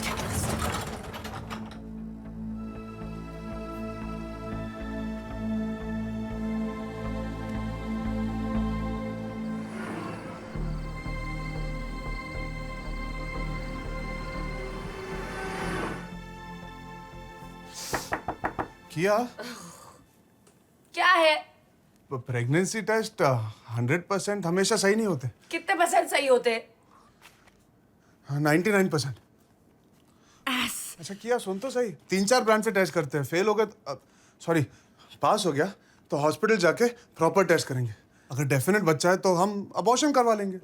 किया? क्या है? प्रेगनेंसी टेस्ट 100% हमेशा सही नहीं होते। कितने परसेंट सही होते? 99%। अच्छा किया सुन तो सही, 3-4 ब्रांच से टेस्ट करते हैं, फेल हो गए सॉरी पास हो गया तो हॉस्पिटल जाके प्रॉपर टेस्ट करेंगे। अगर डेफिनेट बच्चा है तो हम अबॉर्शन करवा लेंगे।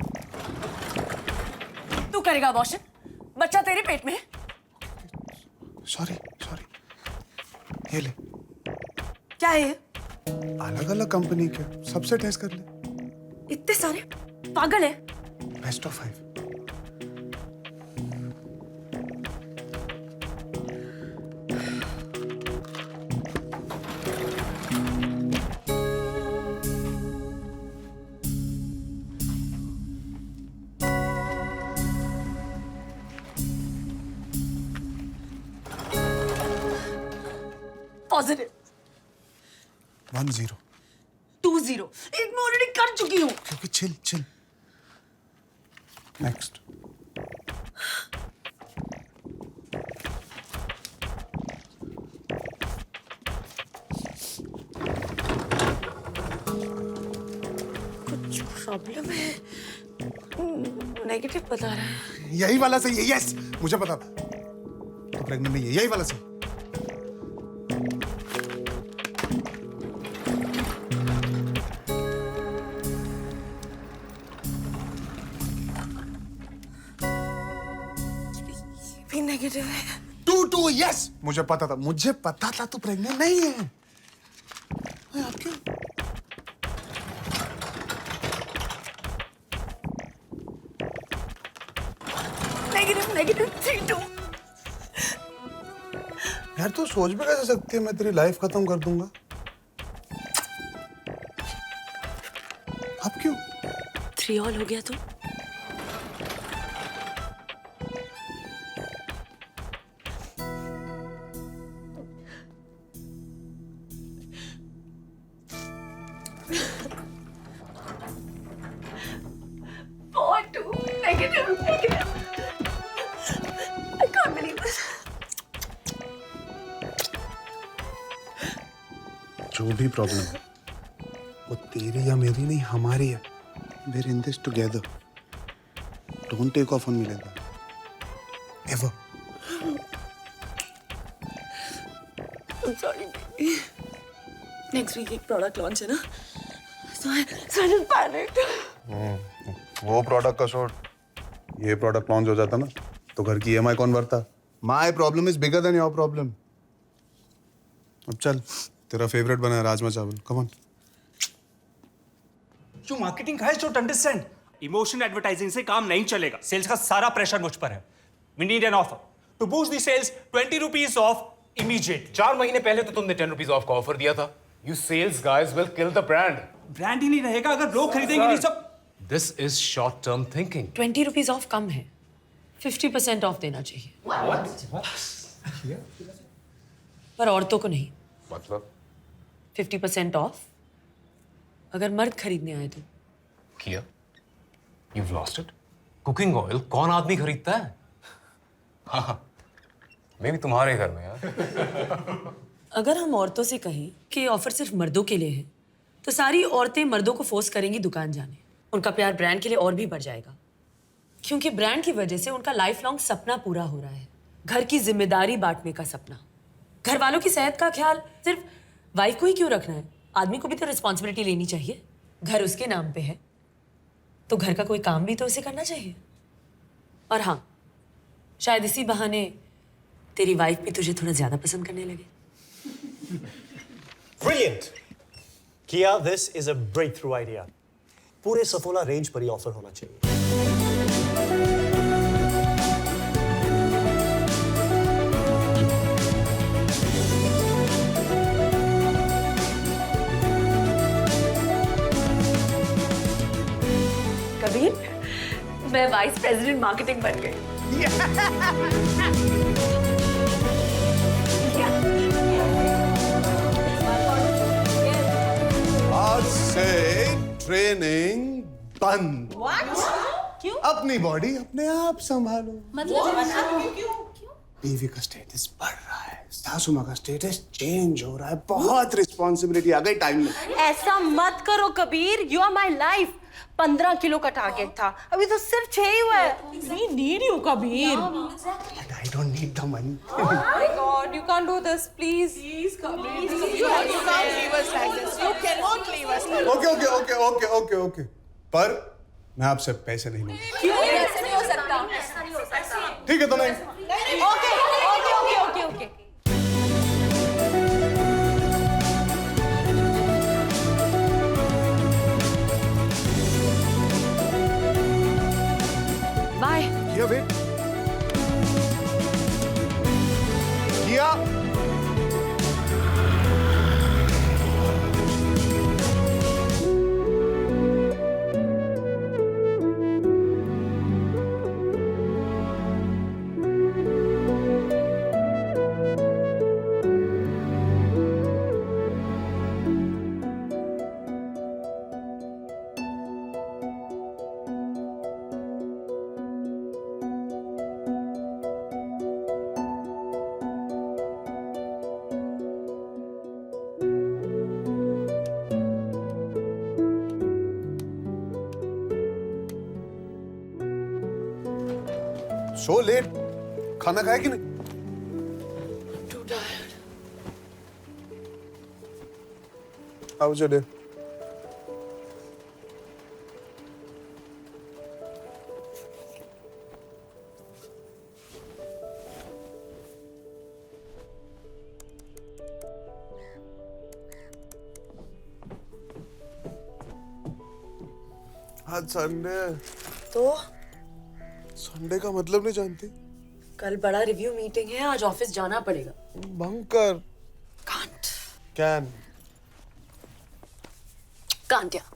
तू करेगा अबॉर्शन? बच्चा तेरे पेट में है? सॉरी ये ले। क्या है ये? अलग अलग कंपनी के, सबसे टेस्ट कर ले। इतने सारे? पागल है? Best of 5। पॉजिटिव। 1-0। 2-0। एक मैं ऑलरेडी कर चुकी हूँ। क्योंकि चिल नेक्स्ट। कुछ प्रॉब्लम है, नेगेटिव बता रहा है। यही वाला सही है। यस मुझे पता था तो प्रेग्नेंट नहीं है, यही वाला सही। भी नेगेटिव है। 2-2 यस मुझे पता था तू प्रेग्नेंट नहीं है। आप क्यों? नेगेटिव 3-2। यार तू सोच भी कैसे सकती है मैं तेरी लाइफ खत्म कर दूंगा? अब क्यों? 3 ऑल हो गया तो? Negative. I can't believe this. जो भी प्रॉब्लम है वो तेरी या मेरी नहीं हमारी है। We're in this together. Don't take off on me like that. Ever. I'm sorry, baby. Next week एक प्रोडक्ट लॉन्च है ना, so I just panicked. वो प्रोडक्ट का शॉट, ये प्रोडक्ट लॉन्च हो जाता ना तो घर की EMI कौन भरता? My problem is bigger than your problem. अब चल, तेरा फेवरेट बना है राजमा चावल, come on. You marketing guys don't understand. Emotion advertising से काम नहीं चलेगा. Sales का सारा pressure मुझ पर है. We need an offer. To boost the sales, 20 rupees off immediately. 4 महीने पहले तो तुमने 10 रुपीज ऑफ का ऑफर दिया था. You sales guys will kill the brand. Brand ही नहीं रहेगा अगर लोग खरीदेंगे नहीं सब. This is short-term thinking. 20 rupees off कम है, 50% ऑफ देना चाहिए. पर औरतों को नहीं. मतलब 50% ऑफ अगर मर्द खरीदने आए तो. किया? You've lost it. Cooking oil कौन आदमी खरीदता है? हाँ, मैं भी तुम्हारे घर में यार. अगर हम औरतों से कहें कि ये ऑफर सिर्फ मर्दों के लिए है, तो सारी औरतें मर्दों को फोर्स करेंगी दुकान जाने. उनका प्यार ब्रांड के लिए और भी बढ़ जाएगा, क्योंकि ब्रांड की वजह से उनका लाइफ लॉन्ग सपना पूरा हो रहा है, घर की जिम्मेदारी बांटने का सपना. घर वालों की सेहत का ख्याल सिर्फ वाइफ को ही क्यों रखना है? आदमी को भी तो रिस्पॉन्सिबिलिटी लेनी चाहिए. घर उसके नाम पे है तो घर का कोई काम भी तो उसे करना चाहिए. और हाँ, शायद इसी बहाने तेरी वाइफ भी तुझे थोड़ा ज्यादा पसंद करने लगे. Brilliant! Kia, this is a breakthrough idea. पूरे सफोला रेंज पर ही ऑफर होना चाहिए. कबीर, मैं वाइस प्रेसिडेंट मार्केटिंग बन गई. आज से ट्रेनिंग बंद. क्यों? अपनी बॉडी अपने आप संभालो. मतलब बीवी का स्टेटस बढ़ रहा है, सासू माँ का स्टेटस चेंज हो रहा है, बहुत रिस्पॉन्सिबिलिटी आ गई टाइम में. ऐसा मत करो Kabir. You are my life. 15 kilo का टारगेट था, अभी तो सिर्फ 6 ही हुआ है. We need you, Kabir. But I don't need the money. Oh my God, you can't do this, please. Please, Kabir. You can't leave us like this. You cannot leave us like this. Okay. पर मैं आपसे पैसे नहीं लूंगा. क्यों? ऐसा नहीं हो सकता. ठीक है तो नहीं. ओके. बाय. किया वेट. किया. So late. खाना खाया कि नहीं? Too tired. How was your day? आज संडे. तो संडे का मतलब नहीं जानती? कल बड़ा रिव्यू मीटिंग है, आज ऑफिस जाना पड़ेगा. भंकर. Can't. Can. Can't, yeah.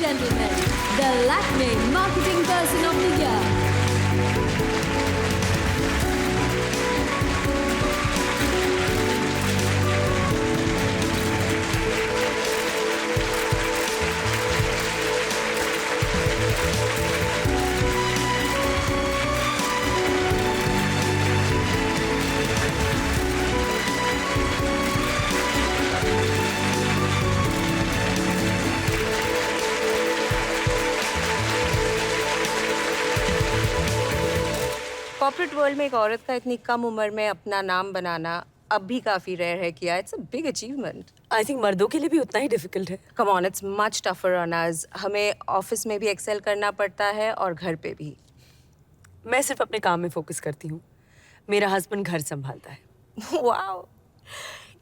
Gentlemen, the Lakme Marketing Person of the Year. Corporate world में एक औरत का इतनी कम उम्र में अपना नाम बनाना अब भी काफी रेयर है किया. It's a big achievement. I think मर्दों के लिए भी उतना ही डिफिकल्ट है. Come on, it's much tougher on us. हमें ऑफिस में भी एक्सेल करना पड़ता है और घर पे भी. मैं सिर्फ अपने काम में फोकस करती हूँ. मेरा हस्बैंड घर संभालता है. Wow,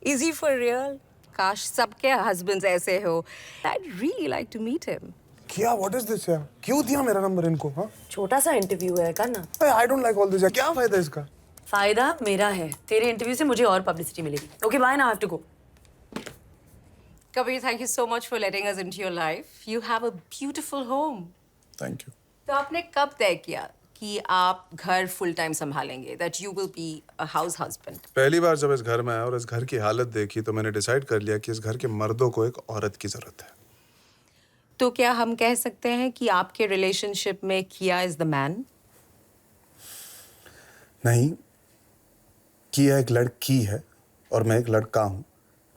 easy for real. काश सबके हस्बैंड्स ऐसे हो. I'd really like to meet him. क्या व्हाट इज दिस यार? क्यों दिया मेरा नंबर इनको? हाँ, छोटा सा इंटरव्यू है, करना. I don't like all this यार. क्या फायदा इसका? फायदा मेरा है. तेरे इंटरव्यू से मुझे और पब्लिसिटी मिलेगी. Okay bye, now I have to go. Kabir, thank you so much for letting us into your life. You have a beautiful home. Thank you. तो आपने कब तय किया कि आप घर फुल टाइम संभालेंगे? That you will be a house husband. पहली बार जब इस घर में आया और इस घर की हालत देखी तो मैंने डिसाइड कर लिया कि इस घर के मर्दों को एक औरत की जरूरत है. तो क्या हम कह सकते हैं कि आपके रिलेशनशिप में किया इज द मैन? नहीं, किया एक लड़की है और मैं एक लड़का हूं.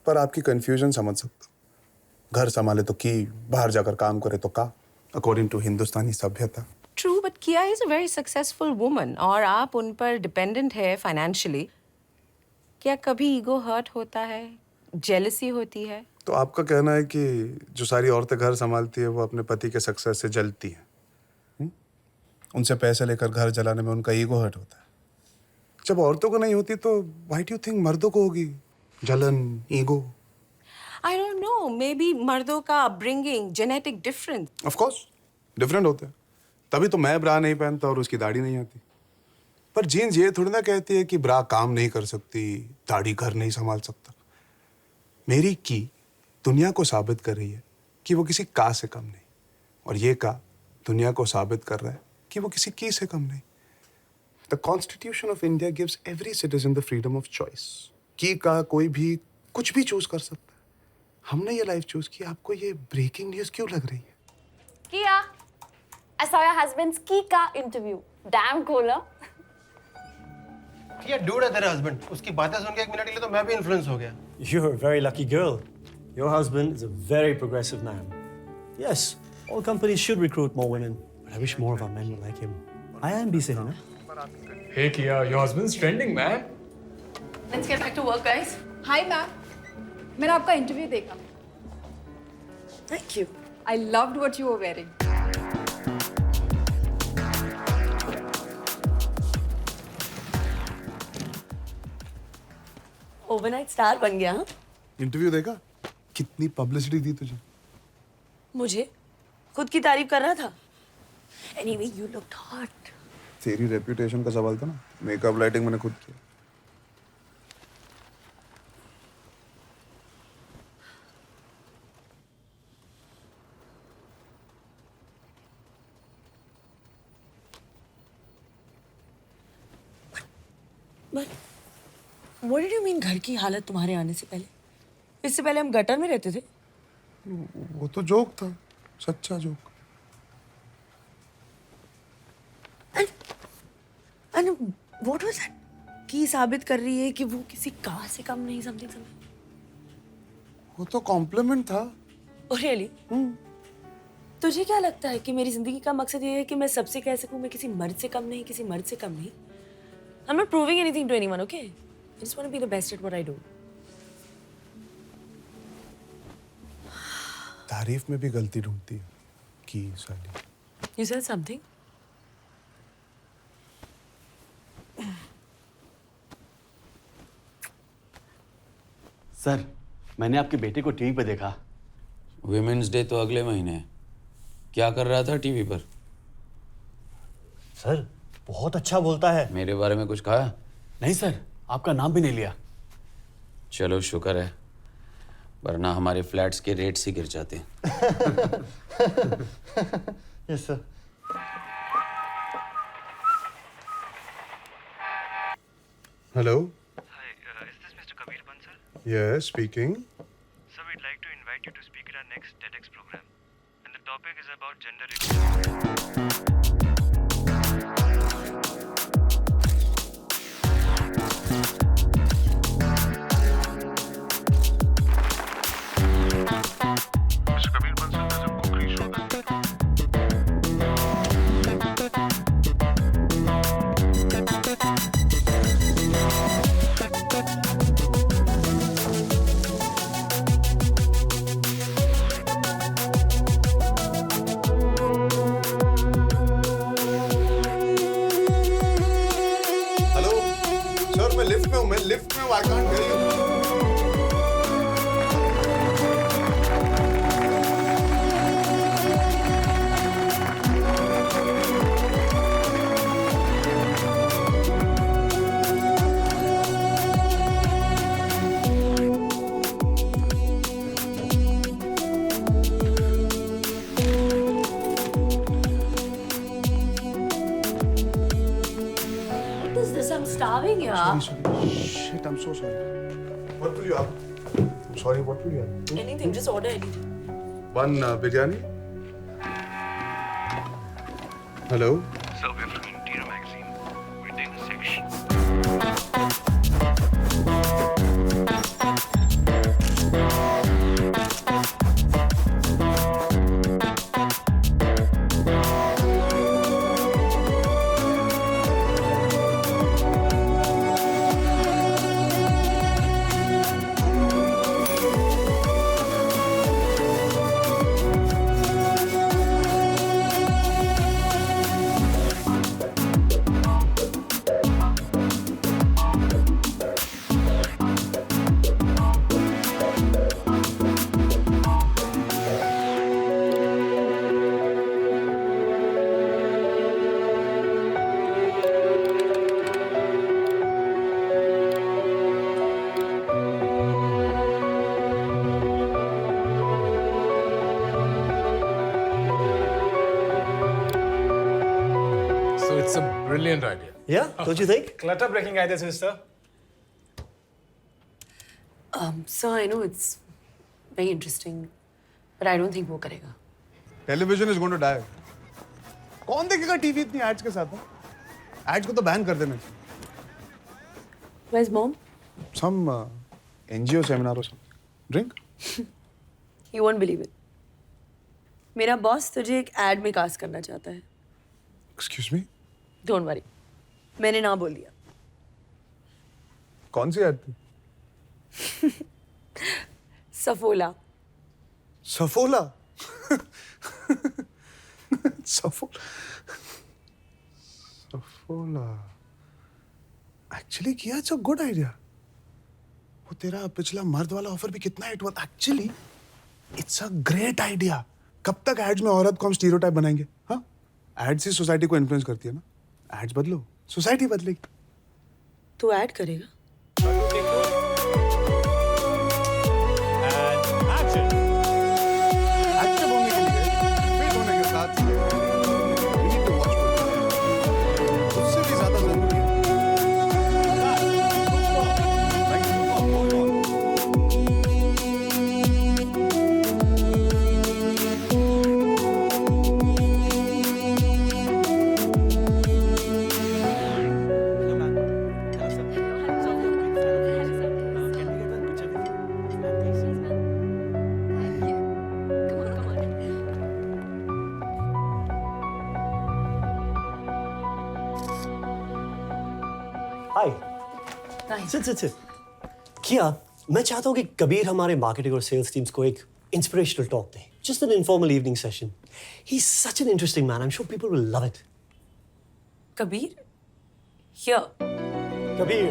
पर आपकी कंफ्यूजन समझ सकता हूं. घर संभाले तो की, बाहर जाकर काम करे तो का, अकॉर्डिंग टू हिंदुस्तानी सभ्यता. ट्रू, बट किया is a very successful woman और आप उन पर डिपेंडेंट है फाइनेंशियली. क्या कभी ईगो हर्ट होता है, जेलसी होती है? तो आपका कहना है कि जो सारी औरतें घर संभालती है वो अपने पति के सक्सेस से जलती हैं. उनसे पैसे लेकर घर जलाने में उनका ईगो हर्ट होता है. जब औरतों को नहीं होती तो व्हाई डू यू थिंक मर्दों को होगी जलन, ego? I don't know, may be मर्दों का upbringing, genetic difference. Of course different होते हैं. तभी तो मैं ब्रा नहीं पहनता और उसकी दाढ़ी नहीं आती. पर जीन्स ये थोड़ी ना कहती है कि ब्रा काम नहीं कर सकती, दाढ़ी घर नहीं संभाल सकता. मेरी की दुनिया को साबित कर रही है कि वो किसी का से कम नहीं, और ये का दुनिया को साबित कर रहा है कि वो किसी की से कम नहीं. The constitution of India gives every citizen the freedom of choice. की का कोई भी कुछ भी चूज कर सकता है. हमने ये लाइफ चूज की. आपको ये ब्रेकिंग न्यूज क्यों लग रही है? किया, I saw your husband's Kika interview. Damn cool, huh? ये डूड है तेरा हस्बैंड. उसकी बातें सुन के एक मिनट के लिए तो मैं भी इन्फ्लुएंस हो गया. You're a very lucky girl. Your husband is a very progressive man. Yes, all companies should recruit more women, but I wish more of our men were like him. IIMB से है ना? Hey Kia, your husband's trending, man. Let's get back to work, guys. Hi ma'am, मैंने आपका इंटरव्यू देखा. Thank you. I loved what you were wearing. Overnight star बन गया. हाँ, इंटरव्यू देखा? कितनी पब्लिसिटी दी तुझे. मुझे खुद की तारीफ कर रहा था. Anyway, you looked hot. तेरी रेपुटेशन का सवाल था ना. मेकअप लाइटिंग मैंने खुद किया. But what did you mean घर की हालत तुम्हारे आने से पहले? इससे पहले हम गटर में रहते थे. वो तो जोक था, सच्चा joke. And what was that? की साबित कर रही है कि वो किसी का से कम नहीं, समथिंग समथिंग. वो तो कॉम्प्लीमेंट था. Oh really? तुझे क्या लगता है कि मेरी जिंदगी का मकसद ये है कि मैं सबसे कह सकूं मैं किसी मर्द से कम नहीं, किसी मर्द से कम नहीं? I'm not proving anything to anyone, okay? I just want to be the best at what I do. तारीफ में भी गलती ढूंढती है की साली. You said something? सर, मैंने आपके बेटे को टीवी पे देखा. विमेंस डे तो अगले महीने है. क्या कर रहा था टीवी पर? सर, बहुत अच्छा बोलता है. मेरे बारे में कुछ कहा? नहीं सर, आपका नाम भी नहीं लिया. चलो शुक्र है, वरना हमारे फ्लैट्स के रेट्स ही गिर जाते. Yes sir. Hello. Hi, is this Mr. Kabir Bansal? Yes, speaking. Sir, we'd like to invite you to speak at our next TEDx program. And the topic is about gender equality. में I can't hear you. What is this? I'm starving, yeah. Sorry. Shit, I'm so sorry. What will you have? I'm sorry, what will you have? Anything, just order anything. One biryani. Hello? Sir, we're from Interior Magazine. We're doing a section. So it's a brilliant idea. Yeah, don't you think? Clutter breaking idea, sister. So I know it's very interesting, but I don't think वो करेगा. Television is going to die. कौन देखेगा टीवी इतनी एड्स के साथ? एड्स को तो बैन कर देना चाहिए. Where's mom? Some NGO seminar or something. Drink? You won't believe it. मेरा बॉस तुझे एक एड में कास्ट करना चाहता है. Excuse me? Don't worry. मैंने ना बोल दिया. कौन सी एड थी? सफोला. सफोला? सफोला. Actually किया, it's a good idea. वो तेरा पिछला मर्द वाला ऑफर भी कितना हिट हुआ था. Actually, it's a great idea. कब तक एड्स में औरत को हम स्टीरियोटाइप बनाएंगे? हाँ? एड्स ही सोसाइटी को इन्फ्लुएंस करती है ना. एड्स बदलो, सोसाइटी बदलेगी. तू ऐड करेगा? एक्टिव होने के लिए, फिट होने के साथ we need to watch for उससे भी ज्यादा जरूरी है. Hi. Sit. किया, मैं चाहता हूँ कि कबीर हमारे मार्केटिंग और सेल्स टीम्स को एक inspirational talk they. Just an informal evening session. He's such an interesting man. I'm sure people will love it. Kabir? Here. Kabir,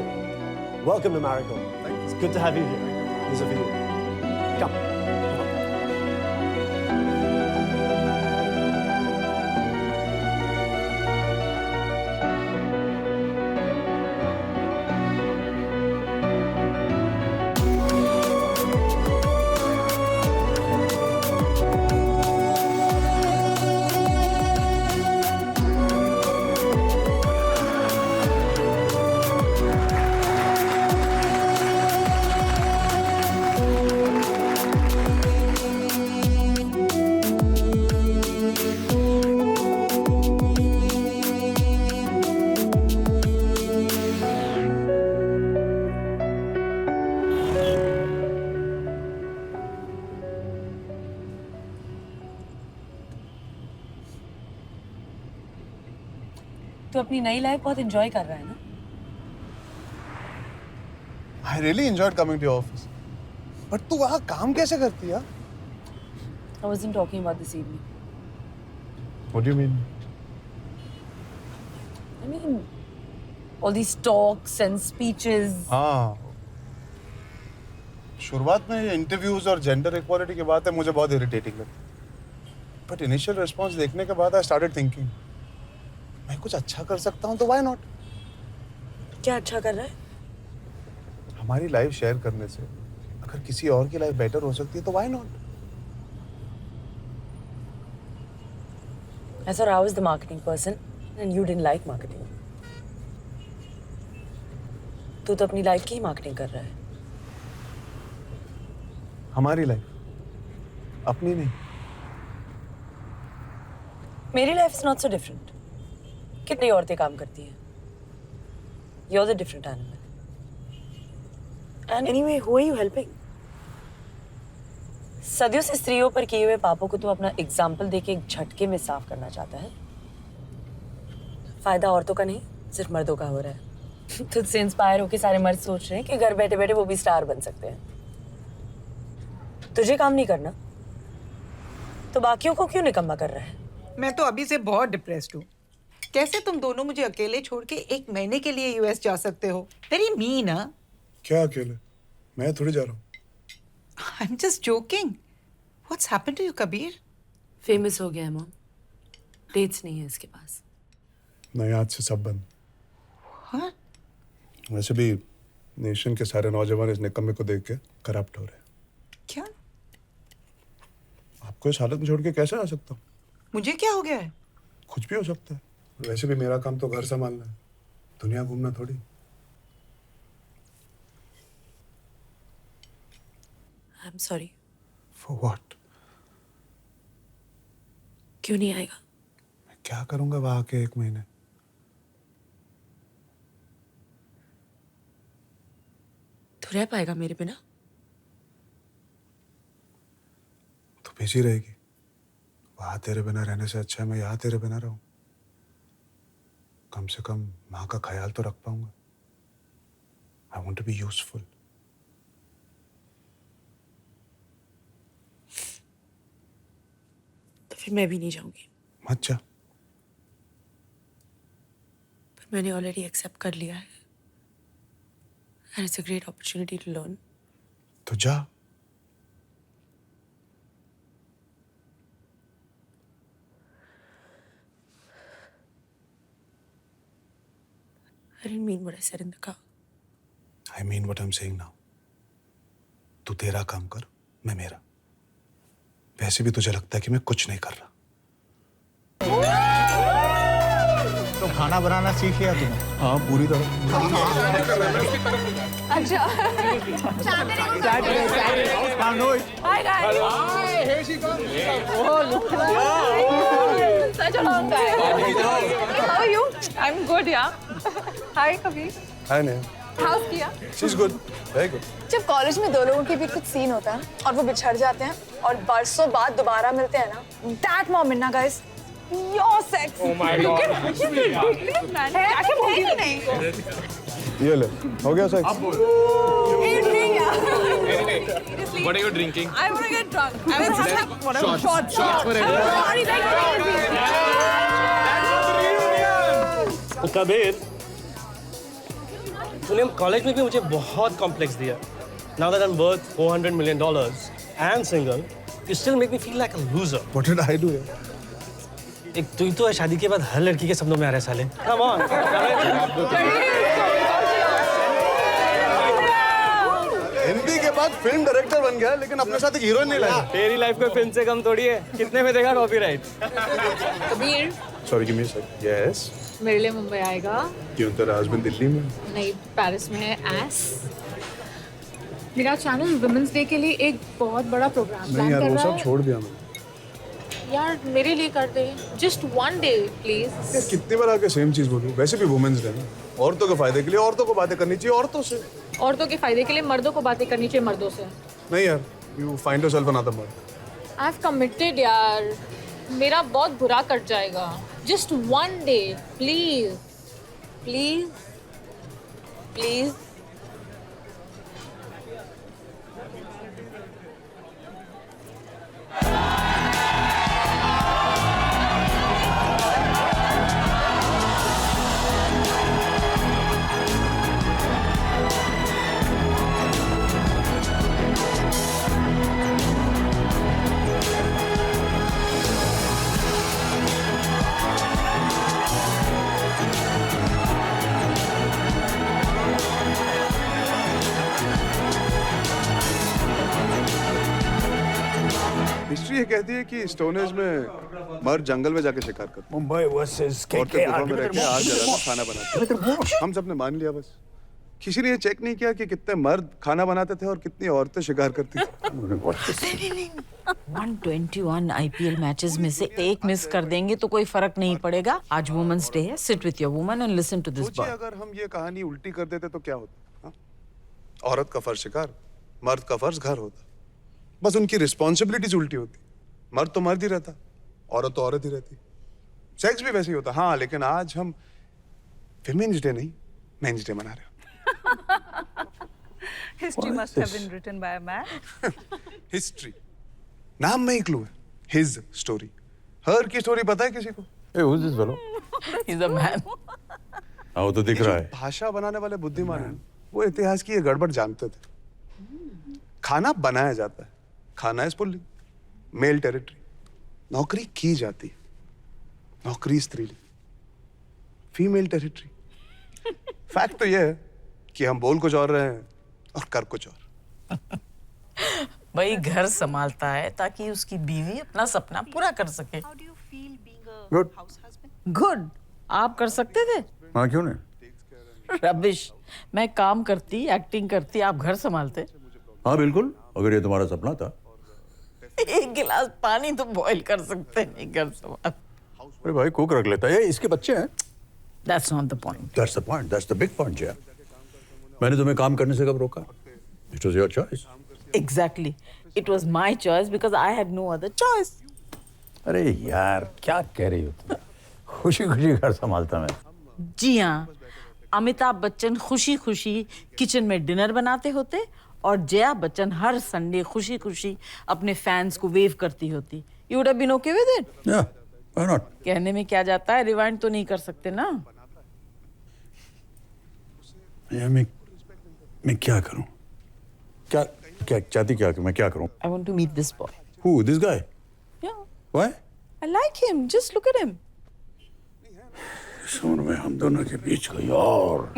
welcome to Marigold. It's good to have you here. These are for you. Come. तू अपनी नई लाइफ बहुत एंजॉय कर रहा है ना? I really enjoyed coming to your office. But तू वहाँ काम कैसे करती है? I wasn't talking about this evening. What do you mean? I mean, all these talks and speeches. हाँ, शुरुआत में ये इंटरव्यूज और जेंडर इक्वालिटी की बात है मुझे बहुत इरिटेटिंग लगती, बट इनिशियल रिस्पॉन्स देखने के बाद आई स्टार्टेड थिंकिंग मैं कुछ अच्छा कर सकता हूँ तो व्हाई नॉट। क्या अच्छा कर रहा है? हमारी लाइफ शेयर करने से अगर किसी और की लाइफ बेटर हो सकती है तो why not. I thought I was the marketing person and you didn't like marketing. तू तो अपनी लाइफ की ही मार्केटिंग कर रहा है। हमारी लाइफ, अपनी नहीं। मेरी life is not so different. कितनी औरतें काम करती हैं। You're the different animal. And anyway, who are you helping? सदियों से स्त्रियों पर किए हुए पापों को तो अपना एग्जाम्पल देके एक झटके में साफ करना चाहता है। फायदा औरतों का नहीं, सिर्फ मर्दों का हो रहा है। तुझसे इंस्पायर होके सारे मर्द सोच रहे हैं कि घर बैठे बैठे वो भी स्टार बन सकते हैं। तुझे काम नहीं करना तो बाकियों को क्यों निकम्मा कर रहा है? मैं तो अभी से बहुत डिप्रेस्ड हूँ। कैसे तुम दोनों मुझे अकेले छोड़ के 1 महीने के लिए यूएस जा सकते हो? Very mean. क्या अकेले? मैं थोड़ी जा रहा हूँ। I'm just joking. What's happened to you, Kabir? Famous हो गया है मॉम। डेट्स नहीं है इसके पास। नहीं, आज से सब बंद। What? वैसे भी नेशन के सारे नौजवान इस निकम्मे को देख के करप्ट हो रहे हैं। क्या? आपको इस हालत में छोड़ के कैसे आ सकता हूँ? मुझे क्या हो गया है? कुछ भी हो सकता है। वैसे भी मेरा काम तो घर संभालना है, दुनिया घूमना थोड़ी। I'm sorry. For what? क्यों नहीं आएगा? मैं क्या करूंगा वहां के 1 महीने? तू रह पाएगा मेरे बिना? तो बिजी रहेगी। वहां तेरे बिना रहने से अच्छा है मैं यहाँ तेरे बिना रहूं। कम से कम माँ का ख्याल तो रख पाऊंगा। I want to be useful. तो फिर मैं भी नहीं जाऊंगी। मत जा। पर मैंने ऑलरेडी एक्सेप्ट कर लिया है। And it's a great opportunity to learn. तो जा। I didn't mean what I said in the car. I mean what I'm saying now. तू तेरा काम कर, मैं मेरा। वैसे भी तुझे लगता है कि मैं कुछ नहीं कर रहा। तो खाना बनाना सीख लिया तूने? हाँ, पूरी तरह। अच्छा। Hi guys. Hi, here she comes. Oh, look at that. Such a long time. How are you? I'm good, yeah. Hi, Kabir. Hi, Neha. How's Kia? She's good. Very good. जब कॉलेज में 2 लोगों के बीच कुछ सीन होता है और वो बिछड़ जाते हैं और बरसों बाद दोबारा मिलते हैं ना, that moment ना guys, your sex. Oh my God. क्या बोल नहीं? ये ले, हो गया sex? What are you drinking? I want to get drunk. I want to have whatever. Shots for Kabir, तूने कॉलेज में भी मुझे बहुत कॉम्प्लेक्स दिया। Now that I'm worth $400 million and single, you still make me feel like a loser. What did I do? एक तू ही तो है शादी के बाद हर लड़की के सपनों में आ रहा है साले। Come on. हिंदी के बाद फिल्म डायरेक्टर बन गया लेकिन अपने साथ एक हीरोइन नहीं लाया। तेरी लाइफ कोई फिल्म से कम थोड़ी है। कितने में देगा copyright? Kabir, Sorry, give me a sec. Yes. मेरे लिए मुंबई आएगा? क्यों तेरा हस्बैंड दिल्ली में? नहीं, पेरिस में है। एस मेरा चैनल वुमेन्स डे के लिए एक बहुत बड़ा प्रोग्राम नहीं प्लान यार, कर वो रहा सब है। छोड़ दिया मैंने। यार मेरे लिए कर दे, जस्ट 1 डे प्लीज। यार कितनी बार आके सेम चीज बोलूं? वैसे भी वुमेन्स डे ना, औरतों के फायदे के लिए औरतों को बातें करनी चाहिए औरतों से। औरतों के फायदे के लिए मर्दों को बातें करनी चाहिए मर्दों से। नहीं यार, यू फाइंड योरसेल्फ अनदर मर्द। आई हैव कमिटेड यार, मेरा बहुत बुरा कट जाएगा। Just 1 day please please please. कहती है कि स्टोनेज में मर्द जंगल में जाके शिकार करते। मुंबई वर्सेस औरतें गुफा में रह के आग जलाकर खाना बनाते। हम सबने मान लिया बस। किसी ने ये चेक नहीं किया कि कितने मर्द खाना बनाते थे और कितनी औरतें शिकार करती थी। 121 आईपीएल मैचेस में से एक मिस कर देंगे तो कोई फर्क नहीं पड़ेगा। आज वुमेन्स डे है, sit with your woman and listen to this सोचिए बॉय। अगर हम ये कहानी उल्टी कर देते तो क्या होता? हाँ? औरत का फर्ज शिकार, मर्द का फर्ज घर होता। बस उनकी रिस्पॉन्सिबिलिटीज उल्टी होती। मर्द तो मर्द ही रहता, औरत तो औरत ही रहती। सेक्स भी वैसे ही होता। हाँ, लेकिन आज हम विमेन्स डे नहीं मेंस डे मना रहे हो। History must have been written by a man. History नाम में ही क्लू है। हिज स्टोरी, हर की स्टोरी पता है किसी को? Hey, who's this fellow? He's a man. हाँ, वो तो दिख रहा है। भाषा बनाने वाले बुद्धिमान हैं, वो इतिहास की ये गड़बड़ जानते थे। खाना बनाया जाता है, खाना इज पुल्लिंग, मेल टेरिटरी। नौकरी की जाती है, नौकरी स्त्रीलिंग, फीमेल टेरिटरी। फैक्ट तो ये है कि हम बोल कुछ और रहे हैं और कर कुछ और। भाई घर संभालता है ताकि उसकी बीवी अपना सपना पूरा कर सके। गुड गुड, आप कर सकते थे? हाँ, क्यों नहीं? रबिश, मैं काम करती, एक्टिंग करती, आप घर संभालते। हाँ बिल्कुल, अगर ये तुम्हारा सपना था। एक गिलास पानी तो बॉईल कर सकते नहीं घर संभाल। अरे भाई, कुक रख लेता है, इसके बच्चे हैं। That's not the point. That's the point. That's the big point, yeah. मैंने तुम्हें काम करने से कब रोका? It was your choice. Exactly. It was my choice because I had no other choice. अरे यार, क्या कह रही हो तुम? खुशी खुशी घर संभालता मैं। जी हाँ, अमिताभ बच्चन खुशी खुशी किचन में डिनर बनाते होते और जया बच्चन हर संडे खुशी खुशी अपने फैंस को वेव करती होती। You would have been okay with it? Yeah, why not? कहने में क्या जाता है, रिवाइंड तो नहीं कर सकते ना। यार मैं क्या करूं? क्या चाहती क्या कि मैं क्या करूं? I want to meet this boy. Who? This guy? Yeah. Why? I like him. Just look at him. सुन में हम दोनों के बीच कोई और।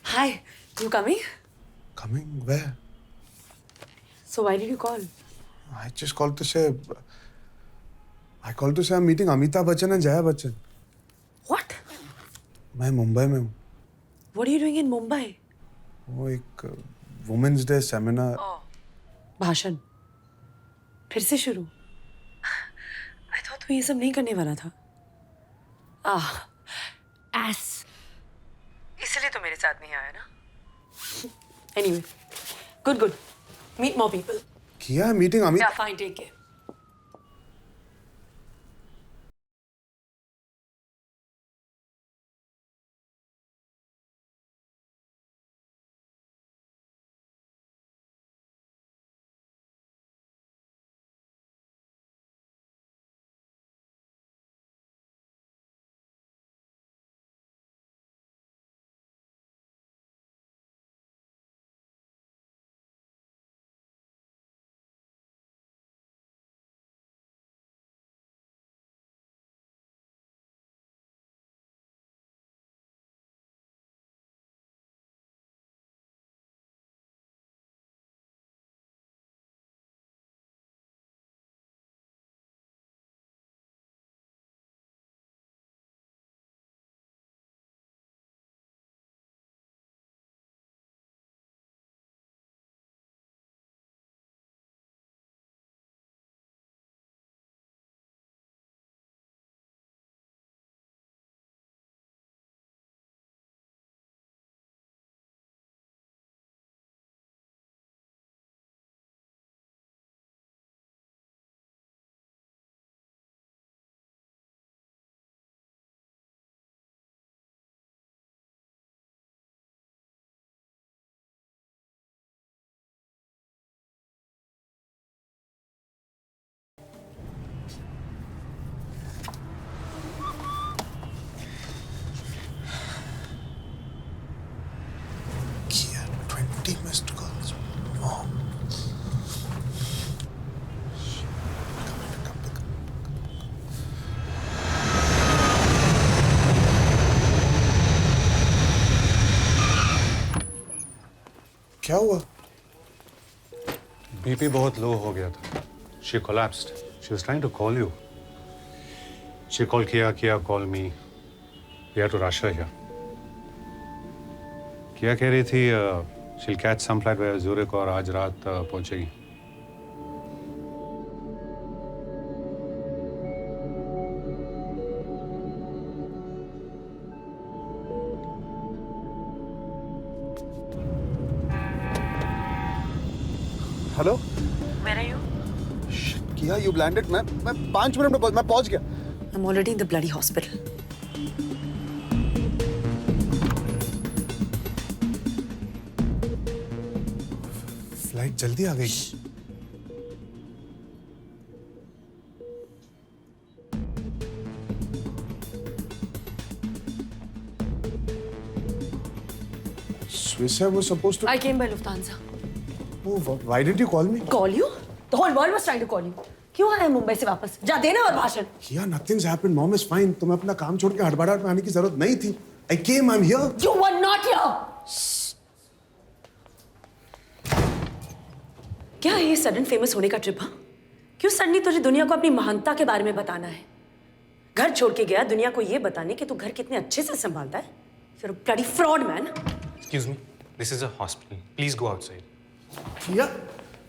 Hi, you coming? Coming where? So why did you call? I just called to say. I called to say I'm meeting Amitabh Bachchan and Jaya Bachchan. What? मैं मुंबई में हूँ। What are you doing in Mumbai? वो एक वुमेन्स डे सेमिनार। भाषण फिर से शुरू। I thought तू ये सब नहीं करने वाला था। Ass. इसलिए तो मेरे साथ नहीं आया ना। Anyway, good. Meet more people. किया है meeting Amit? Yeah, fine, take care. Missed calls. Oh. क्या हुआ? बीपी बहुत लो हो गया था. She collapsed. She was trying to call you. She called Kia call me. We had to rush her here. Kia कह रही थी she'll catch some flight via Zurich और आज रात पहुंचेगी. Hello Where are you? किया यू लैंडेड. मैं 5 मिनट में मैं पहुंच गया. I'm already in the bloody hospital. Flight जल्दी आ गई. Swiss Air was supposed to. I came by Lufthansa. Oh, why didn't you call me? Call you? The whole world was trying to call you. क्यों आया मुंबई से वापस? जा देना और भाषण. किया nothing's happened. Mom is fine. तुम्हें अपना काम छोड़ के हड़बड़ाहट में आने की जरूरत नहीं थी. I came. I'm here. You were not here. क्या है ये सडन फेमस होने का ट्रिप? हाँ? क्यों सडनली तुझे दुनिया को अपनी महानता के बारे में बताना है? घर छोड़ के गया दुनिया को ये बताने कि तू घर कितने अच्छे से संभालता है. You're a bloody fraud, man. Excuse me. This is a hospital. Please go outside.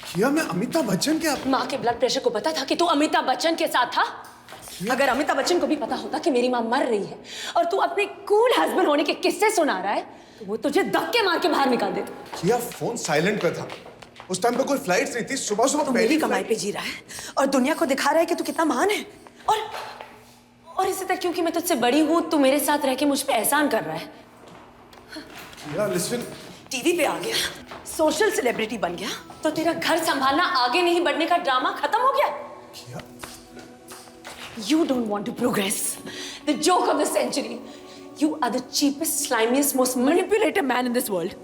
किया मैं अमिताभ बच्चन के माँ के ब्लड प्रेशर को पता था कि तू अमिताभ बच्चन के साथ था? अगर अमिताभ बच्चन को भी पता होता कि मेरी माँ मर रही है और तू अपने कूल हस्बैंड होने के किस्से सुना रहा है तो वो तुझे धक्के मार के बाहर निकाल देता. किया फोन साइलेंट पे था. उस टाइम पे कोई फ्लाइट्स नहीं थी. सुबह तू मेरी कमाई पे जी रहा है और दुनिया को दिखा रहा है कि तू कितना महान है. और इसी तरह क्योंकि मैं तुझसे बड़ी हूँ तू मेरे साथ रह के मुझ पे एहसान कर रहा है. किया लिसन. टीवी पे आ गया, सोशल सेलिब्रिटी बन गया तो तेरा घर संभालना आगे नहीं बढ़ने का ड्रामा खत्म हो गया. You don't want to progress. The joke of the century. You are the cheapest, slimiest, most manipulative man in this world.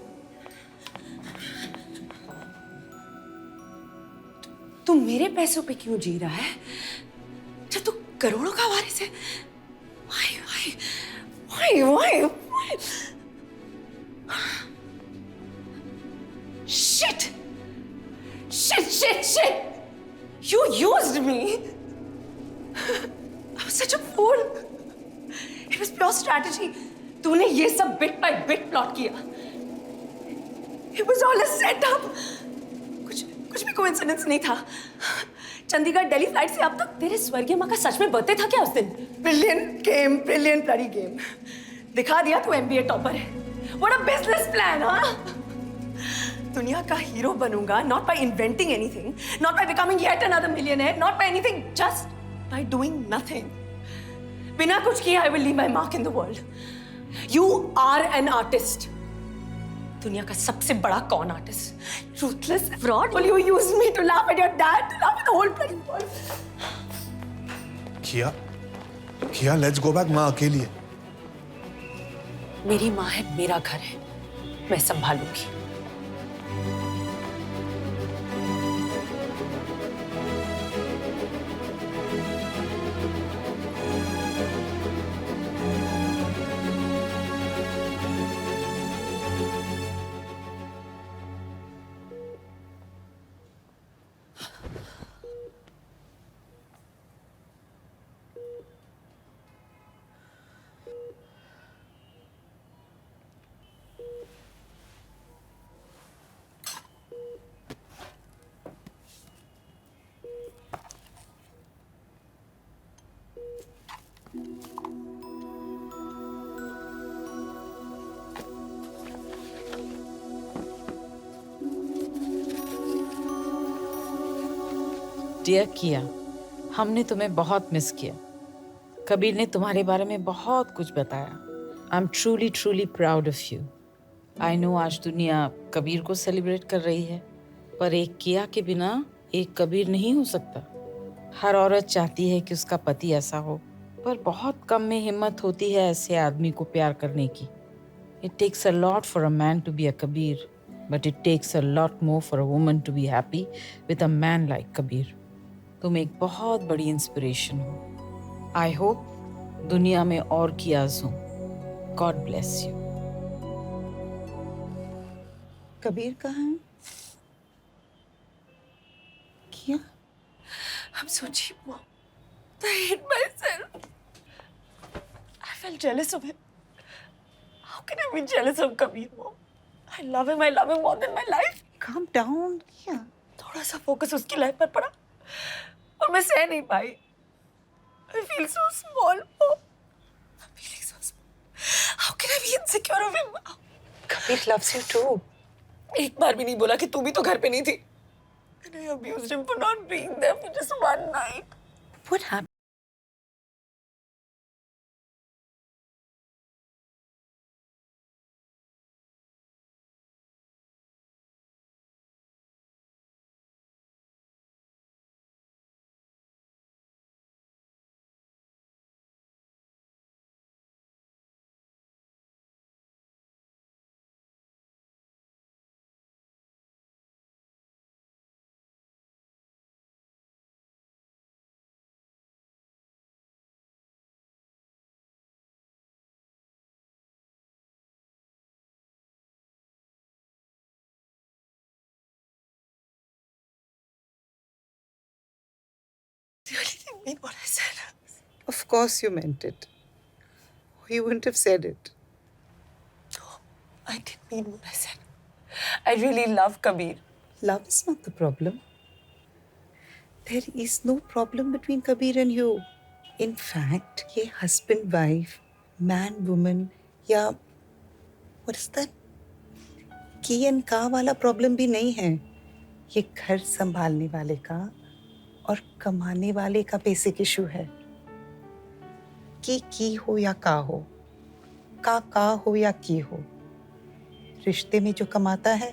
तू मेरे पैसों पे क्यों जी रहा है? जब तू करोड़ों का वारिस है. Why? Shit! You used me! I was such a fool! It was pure strategy. तूने ये सब bit by bit plot किया. It was all a setup. कुछ भी coincidence नहीं था. चंडीगढ़ दिल्ली फ्लाइट से अब तक तेरे स्वर्गीय माँ का सच में बर्थडे था क्या उस दिन? Brilliant bloody game. दिखा दिया तू MBA टॉपर है. What a business plan, हाँ? दुनिया का हीरो बनूंगा not by inventing anything, not by becoming yet another millionaire, not by anything, just by doing nothing. बिना कुछ किए I will leave my mark in the world. You are an artist. दुनिया का सबसे बड़ा कौन artist? Ruthless fraud. Will you use me to laugh at your dad, to laugh at the whole bloody world? किया let's go back. माँ अकेली है. मेरी माँ है, मेरा घर है, मैं संभालूंगी. डियर किया, हमने तुम्हें बहुत मिस किया. कबीर ने तुम्हारे बारे में बहुत कुछ बताया. I am truly proud of you. I know आज दुनिया कबीर को सेलिब्रेट कर रही है, पर एक किया के बिना एक कबीर नहीं हो सकता. हर औरत चाहती है कि उसका पति ऐसा हो, पर बहुत कम में हिम्मत होती है ऐसे आदमी को प्यार करने की. It takes a lot for a man to be a Kabir, but it takes a lot more for a woman to be happy with a man like Kabir. तुम एक बहुत बड़ी इंस्पिरेशन हो. आई होप दुनिया में और कियाज हो. God bless you. कबीर कहाँ है? क्या? I'm so cheap, Mom. I hate myself. I felt jealous of him. How can I be jealous of Kabir, Mom? I love him. I love him more than my life. Calm down. क्या? थोड़ा सा फोकस उसकी लाइफ पर पड़ा और मैं सह नहीं पाई. I feel so small, Mom. I'm feeling so small. How can I be insecure of him? Kabir loves you too. एक बार भी नहीं बोला कि तू भी तो घर पे नहीं थी. And I abused him for not being there for just one night. What happened? Really didn't mean what I said. Of course you meant it. Or you wouldn't have said it. I didn't mean what I said. I really love Kabir. Love is not the problem. There is no problem between Kabir and you. In fact, ये husband wife, man woman या what is that? की and का वाला problem भी नहीं है. ये घर संभालने वाले का और कमाने वाले का बेसिक इशू है. की हो या का हो, का हो या की हो, रिश्ते में जो कमाता है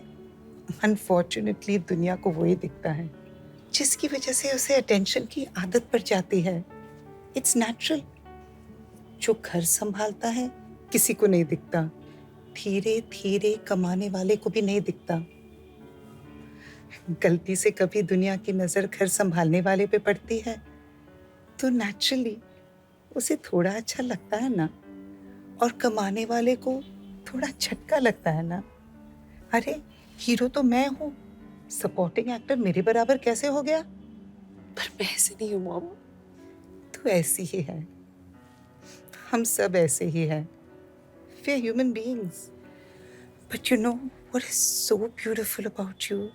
अनफॉर्चुनेटली दुनिया को वही दिखता है, जिसकी वजह से उसे अटेंशन की आदत पड़ जाती है. It's natural. जो घर संभालता है किसी को नहीं दिखता, धीरे धीरे कमाने वाले को भी नहीं दिखता. गलती से कभी दुनिया की नजर घर संभालने वाले पे पड़ती है तो नेचुरली उसे थोड़ा अच्छा लगता है ना, और कमाने वाले को थोड़ा झटका लगता है ना. अरे हीरो तो मैं हूँ, सपोर्टिंग एक्टर मेरे बराबर कैसे हो गया? पर मैं ऐसे नहीं हूँ मॉम. तू ऐसी ही है, हम सब ऐसे ही हैं. We are human beings. But you know what is so beautiful about you?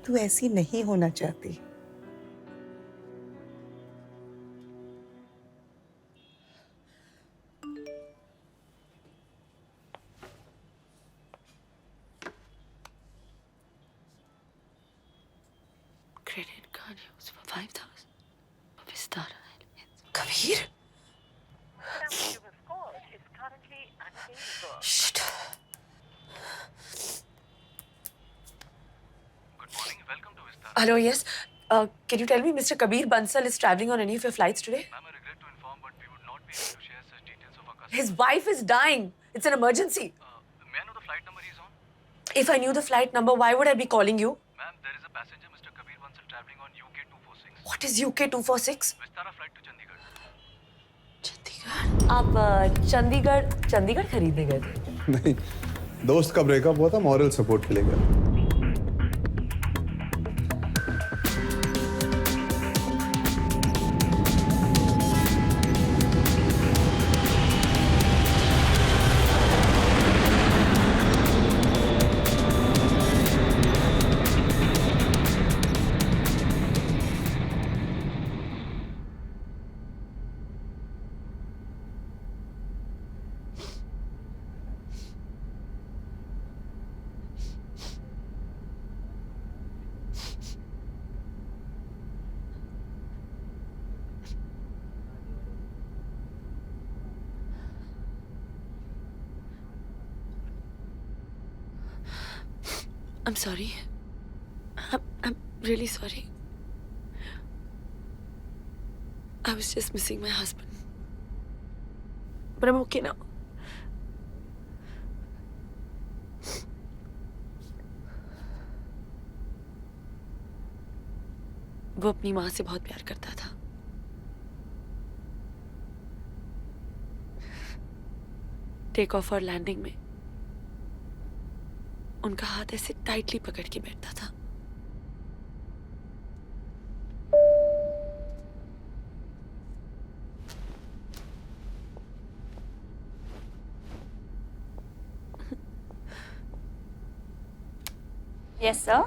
तू ऐसी नहीं होना चाहती. Credit card used for 5,000. Vistara. Kabir? Shit. Hello, yes. Can you tell me Mr. Kabir Bansal is traveling on any of your flights today? Ma'am, I regret to inform, but we would not be able to share such details of our customer. His wife is dying. It's an emergency. May I know the flight number he's on? If I knew the flight number, why would I be calling you? Ma'am, there is a passenger, Mr. Kabir Bansal, traveling on UK 246. What is UK 246? Vistara flight to Chandigarh. आप चंडीगढ़ खरीदने गए थे? नहीं, दोस्त का ब्रेकअप हुआ था, मॉरल सपोर्ट के लिए गया. I'm sorry. I'm really sorry. I was just missing my husband. But I'm okay now. वो अपनी माँ से बहुत प्यार करता था. टेक ऑफ और लैंडिंग में उनका हाथ ऐसे टाइटली पकड़ के बैठता था। Yes, sir.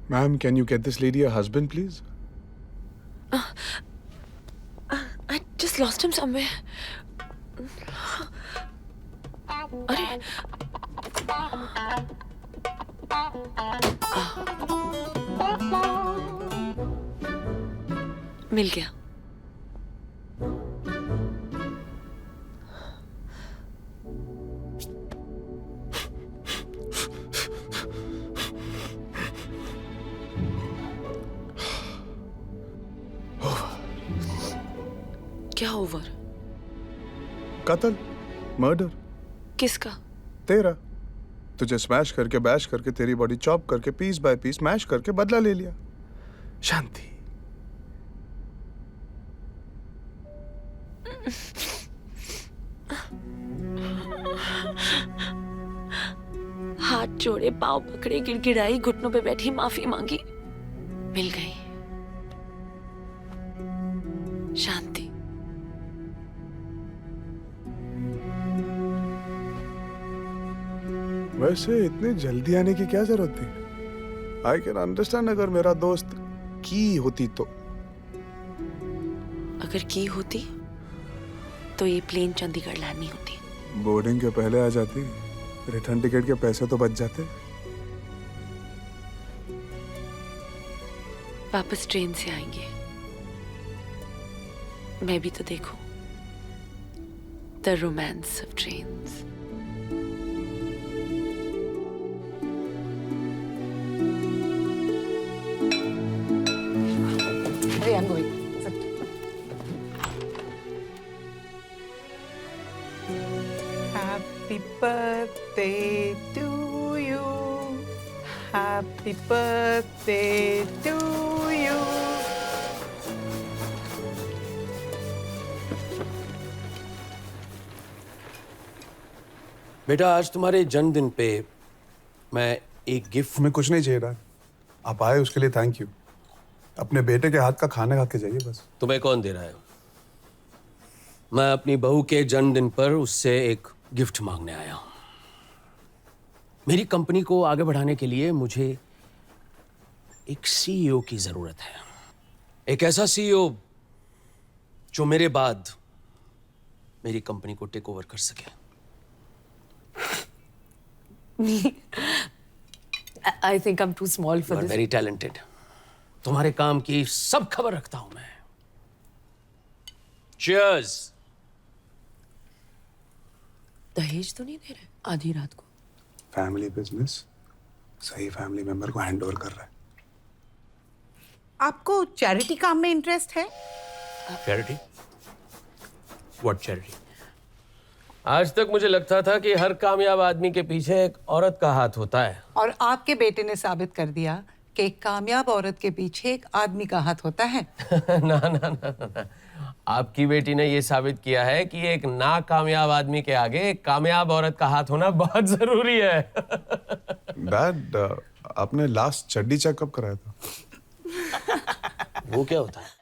Ma'am, can you get this lady a husband, please? I just lost him somewhere. अरे मिल गया। क्या ओवर? कत्ल, मर्डर। किसका? तेरा। तुझे स्मैश करके बैश करके तेरी बॉडी चॉप करके पीस बाय पीस मैश करके बदला ले लिया। शांति। हाथ जोड़े, पांव पकड़े, गिड़गिड़ाई, घुटनों पे बैठी माफी मांगी, मिल गई शांति। वैसे इतनी जल्दी आने की क्या जरूरत थी? आई कैन अंडरस्टैंड अगर मेरा दोस्त की होती तो। अगर की होती तो ये प्लेन चंडीगढ़ लैंड नहीं होती। बोर्डिंग के पहले आ जाती, रिटर्न टिकट के पैसे तो बच जाते। वापस ट्रेन से आएंगे। मैं भी तो देखूं the romance of trains. Hey, I'm going. Happy birthday to you. Happy birthday to you. बेटा, आज तुम्हारे जन्मदिन पे मैं एक गिफ्ट। हमें कुछ नहीं चाहिए यार, आप आए उसके लिए थैंक यू। अपने बेटे के हाथ का खाना खा के जाइए बस। तुम्हें कौन दे रहा है? मैं अपनी बहू के जन्मदिन पर उससे एक गिफ्ट मांगने आया हूं। मेरी कंपनी को आगे बढ़ाने के लिए मुझे एक सीईओ की जरूरत है। एक ऐसा सीईओ जो मेरे बाद मेरी कंपनी को टेक ओवर कर सके। I think I'm too small for You are this. very talented. तुम्हारे काम की सब खबर रखता हूं मैं। Cheers. दहेज तो नहीं दे रहे आधी रात को? फैमिली बिजनेस सही फैमिली मेंबर को हैंड ओवर कर रहा है। आपको चैरिटी काम में इंटरेस्ट है? चैरिटी? What charity? आज तक मुझे लगता था कि हर कामयाब आदमी के पीछे एक औरत का हाथ होता है। और आपके बेटे ने साबित कर दिया कि एक कामयाब औरत के पीछे एक आदमी का हाथ होता है। ना ना ना ना ना। आपकी बेटी ने ये साबित किया है कि एक नाकामयाब आदमी के आगे एक कामयाब औरत का हाथ होना बहुत जरूरी है। डैड, आपने लास्ट चड्डी चेकअप कराया था? वो क्या होता है?